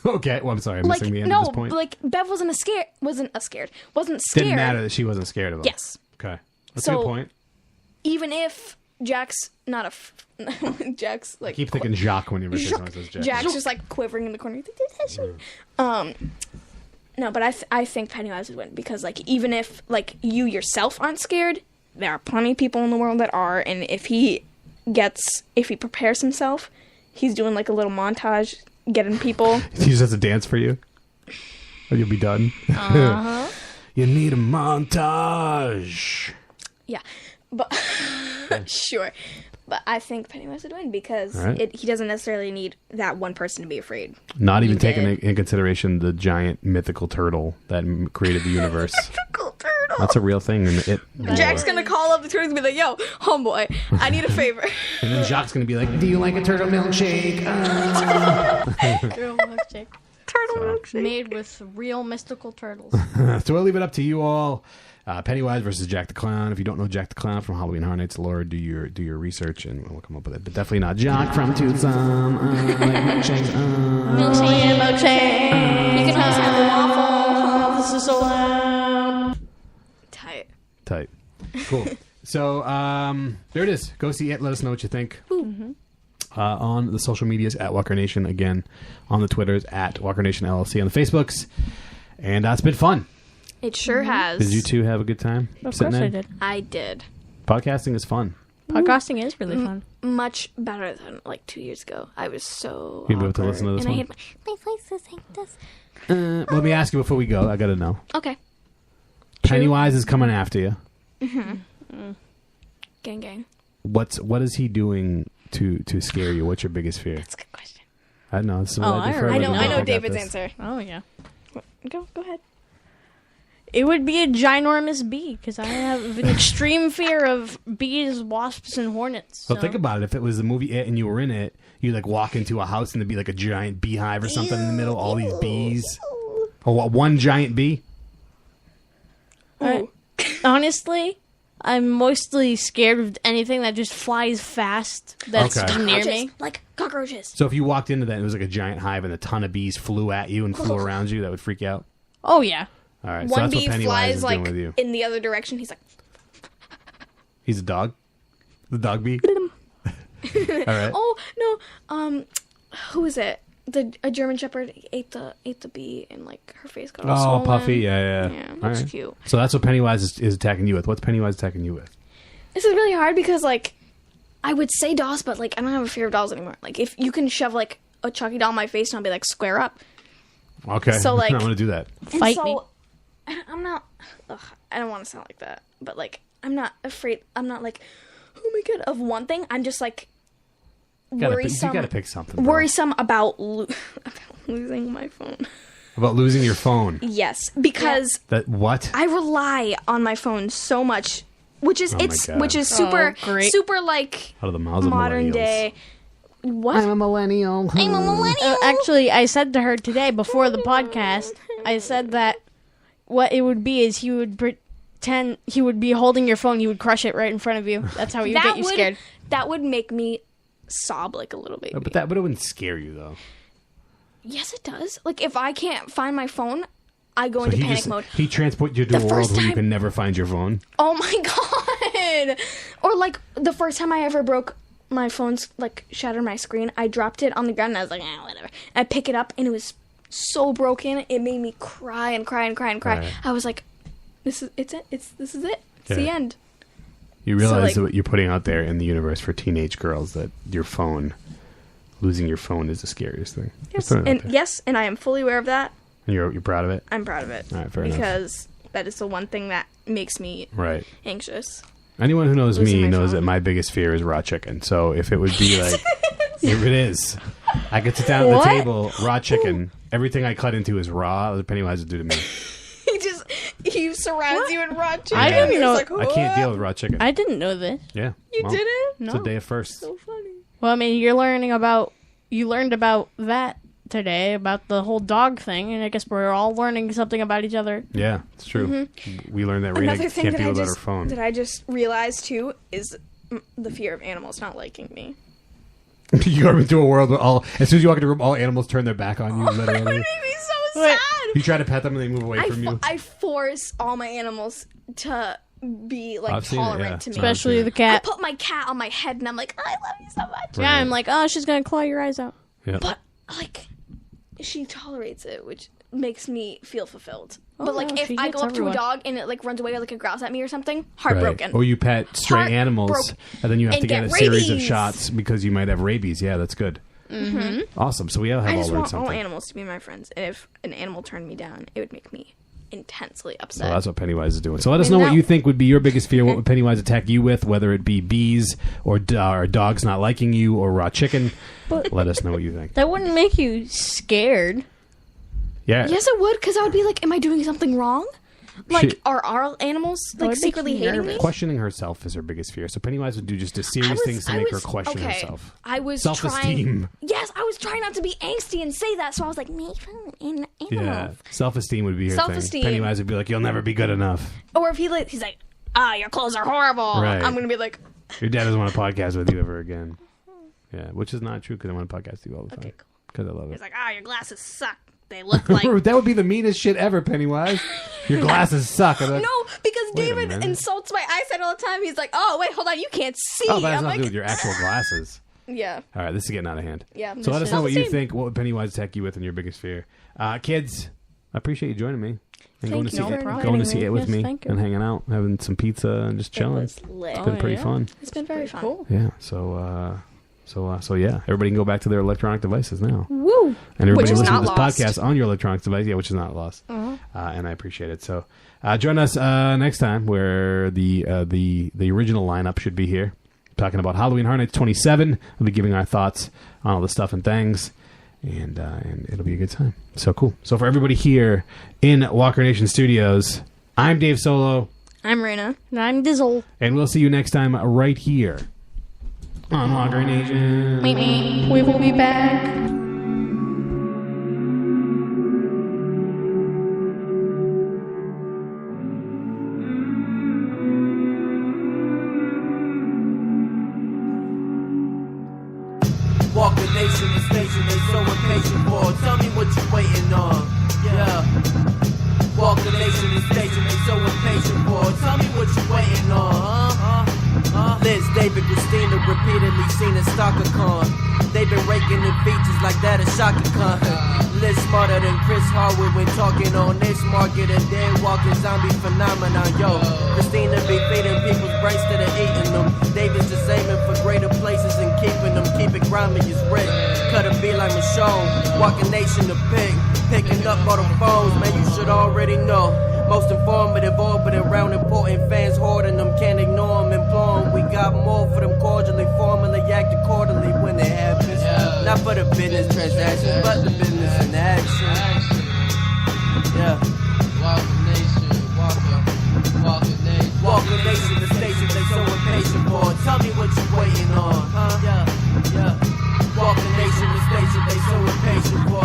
Okay, well, I'm sorry, I'm missing the end of this point. Like Bev wasn't scared. Didn't matter that she wasn't scared of him. Yes. Okay, that's So- a good point. Even if Jack's not Jack's like I keep thinking Jacques when you someone says Jack. Jack's just like quivering in the corner. No, but I think Pennywise would win because like even if like you yourself aren't scared, there are plenty of people in the world that are, and if he prepares himself, he's doing like a little montage, getting people. He just has to dance for you, or you'll be done. You need a montage. Yeah, but sure. But I think Pennywise would win because Right. he doesn't necessarily need that one person to be afraid. Not even You taking did. in consideration the giant mythical turtle that created the universe. Mythical turtle. That's a real thing. And Jack's gonna call up the turtle and be like, "Yo, homeboy, I need a favor." and then Jacques gonna be like, "Do you like a turtle milkshake?" Turtle milkshake. Turtle milkshake. Made with real mystical turtles. So we'll leave it up to you all. Pennywise versus Jack the Clown. If you don't know Jack the Clown from Halloween Horror Nights lore, do your research and we'll come up with it. But definitely not Jock from Tucson. Milkshake. You can have the waffle. This is so loud. Tight. Cool. So there it is. Go see it. Let us know what you think. On the social medias at Walker Nation. Again, on the Twitters at Walker Nation LLC. On the Facebooks. And it's been fun. It sure has. Did you two have a good time? Of sitting course I in? did. I did. Podcasting is fun. Podcasting is really fun. Much better than like 2 years ago. I was so You'll be able to listen to this and one? I hate my voice is like this. Let me ask you before we go. I got to know. Okay. Pennywise is coming after you. Gang. What is he doing to scare you? What's your biggest fear? That's a good question. I don't know. This is what Oh, I do I for a already living. I got know David's this. answer. Oh, yeah. Go ahead. It would be a ginormous bee, because I have an extreme fear of bees, wasps, and hornets. So think about it. If it was the movie It and you were in it, you'd like walk into a house and there'd be like a giant beehive or something in the middle, all these bees. Or what, one giant bee? Honestly, I'm mostly scared of anything that just flies fast that's Okay. near me. Like cockroaches. So if you walked into that and it was like a giant hive and a ton of bees flew at you and flew around you, that would freak you out? Oh, yeah. All right, so One that's what bee Pennywise flies is like doing with you. in the other direction. He's like, He's a dog? The dog bee? All right. oh no, who is it? A German Shepherd ate the bee and like her face got all Oh, swollen. Puffy, yeah. Yeah, All that's right. cute. So that's what Pennywise is attacking you with. What's Pennywise attacking you with? This is really hard because like I would say dolls, but like I don't have a fear of dolls anymore. Like if you can shove like a Chucky doll in my face and I'll be like square up. Okay, So, like- I'm going to do that. And Fight so, me. I'm not. I don't want to sound like that, but like I'm not afraid. I'm not like, oh my god, of one thing. I'm just like worrisome. You got to pick something. Bro. Worrisome about losing my phone. About losing your phone. Yes, because That what? I rely on my phone so much, which is my God. which is super great. super like Out of the mouths of modern millennials. day. What? I'm a millennial. I'm a millennial. Actually, I said to her today before the podcast, I said that what it would be is he would pretend he would be holding your phone, he would crush it right in front of you. That's how he would get you scared. That would make me sob like a little baby. But it wouldn't scare you though. Yes, it does. Like if I can't find my phone, I go into panic mode. He transports you to a world first where you time- can never find your phone. Oh my god! Or like the first time I ever broke my phone's like shattered my screen, I dropped it on the ground and I was like, whatever. I pick it up and it was so broken, it made me cry and cry and cry and cry. Right. I was like, this is it. It's the Yeah. end. You realize like- what you're putting out there in the universe for teenage girls, that losing your phone is the scariest thing. Just Yes, put it out and there. yes, and I am fully aware of that. And you're proud of it? I'm proud of it. All right, fair enough. because That is the one thing that makes me Right. anxious. Anyone who knows Losing me my knows phone. that my biggest fear is raw chicken. So if it would be like, if it is, I could sit down at the table, raw chicken. Everything I cut into is raw. That's what Pennywise would do to me. He surrounds you in raw chicken. I didn't know. I can't deal with raw chicken. I didn't know this. Yeah. You didn't? It's a day of firsts. So funny. Well, I mean, you learned about that today, about the whole dog thing, and I guess we're all learning something about each other. Yeah, it's true. We learned that Rena Another thing can't that deal I without her just phone. that I just realized too is the fear of animals not liking me. You go into a world where as soon as you walk into a room, all animals turn their back on you, That literally. would make me so sad. You try to pet them and they move away from you. I force all my animals to be like I've seen it, tolerant yeah. to me. Especially the I cat. put my cat on my head and I'm like, I love you so much. Yeah, I'm like, oh, she's gonna claw your eyes out. Yeah. But like, she tolerates it, which makes me feel fulfilled. But like, no, if she I gets go up to a everyone. dog and it like runs away or like it growls at me or something, heartbroken. Right. Or you pet stray animals, Heartbroken. and then you have And to get get a series of rabies. shots because you might have rabies. Yeah, that's good. Mm-hmm. Awesome. So we all have I all just learned want all something. animals to be my friends, and if an animal turned me down, it would make me intensely So upset. that's what Pennywise is doing. So let us And know what now- you think would be your biggest fear. What would Pennywise attack you with, whether it be bees or dogs not liking you or raw chicken? Let us know what you think. That wouldn't make you scared. Yeah. Yes, it would, because I would be like, am I doing something wrong? Like, She- are our animals like would make secretly you hating nervous. me? Questioning herself is her biggest fear. So Pennywise would do just a series of things to make her question herself. I was Self-esteem. trying. Yes, I was trying not to be angsty and say that, so I was like, make fun of animals. Yeah. Self-esteem would be her thing. Self-esteem. Pennywise would be like, you'll never be good enough. Or if he's like, your clothes are horrible. Right. I'm gonna be like, Your dad doesn't want to podcast with you ever again. Yeah, which is not true because I want to podcast with you all the time. Okay, cool. Because I love it. he's like, your glasses suck. They look like. That would be the meanest shit ever, Pennywise. Your glasses suck. I'm like, No, because Wait a David minute. insults my eyesight all the time. He's like, oh, wait, hold on, you can't see. oh, that has I'm nothing to do like, with your actual glasses. yeah. All right, this is getting out of hand. Yeah, So let this us know is what you self-esteem. think. What would Pennywise attack you with in your biggest fear? Kids, I appreciate you joining me. And going to you see for it, inviting going to see me. it with Yes, me thank you. and hanging out, having some pizza and just chilling. was lit. It's been pretty yeah. fun. It's been very fun. Cool. Yeah. So yeah, everybody can go back to their electronic devices now. Woo! And everybody Which is listen to not this lost. podcast on your electronic device, which is not lost. And I appreciate it. So join us next time, where the original lineup should be here, talking about Halloween Horror Nights 27. We'll be giving our thoughts on all the stuff and things, and it'll be a good time. So cool. So for everybody here in Walker Nation Studios, I'm Dave Solo, I'm Rena. And I'm Dizzle. and we'll see you next time right here on Walker Nation. We will be back. Walker Nation, the station they so impatient for. Tell me what you waiting on. Yeah. Walker Nation, the station they so impatient for. Tell me what you waiting on. Liz, David, Christina, repeatedly seen a stalker con. They've been raking the features like that of Shaka Khan. Liz smarter than Chris Harwood when talking on this market. A dead walking zombie phenomenon. Yo, Christina be feeding people's brains instead of eating them. David's just aiming for greater places and keeping them. Keep it grimy as Rick. Cut a beat like Michonne. Walking Nation to pick. Picking up all the phones, man, you should already know. Most informative, orbiting around important fans, hoarding them, can't ignore them, implore them. We got more for them cordially, formally act accordingly when it happens. Not for the business transactions, but the business in action. Yeah. Walker Nation, Walker Nation. Walker Nation, the station they so impatient for. Tell me what you waiting on, huh? Yeah. Walker Nation, the station they so impatient for.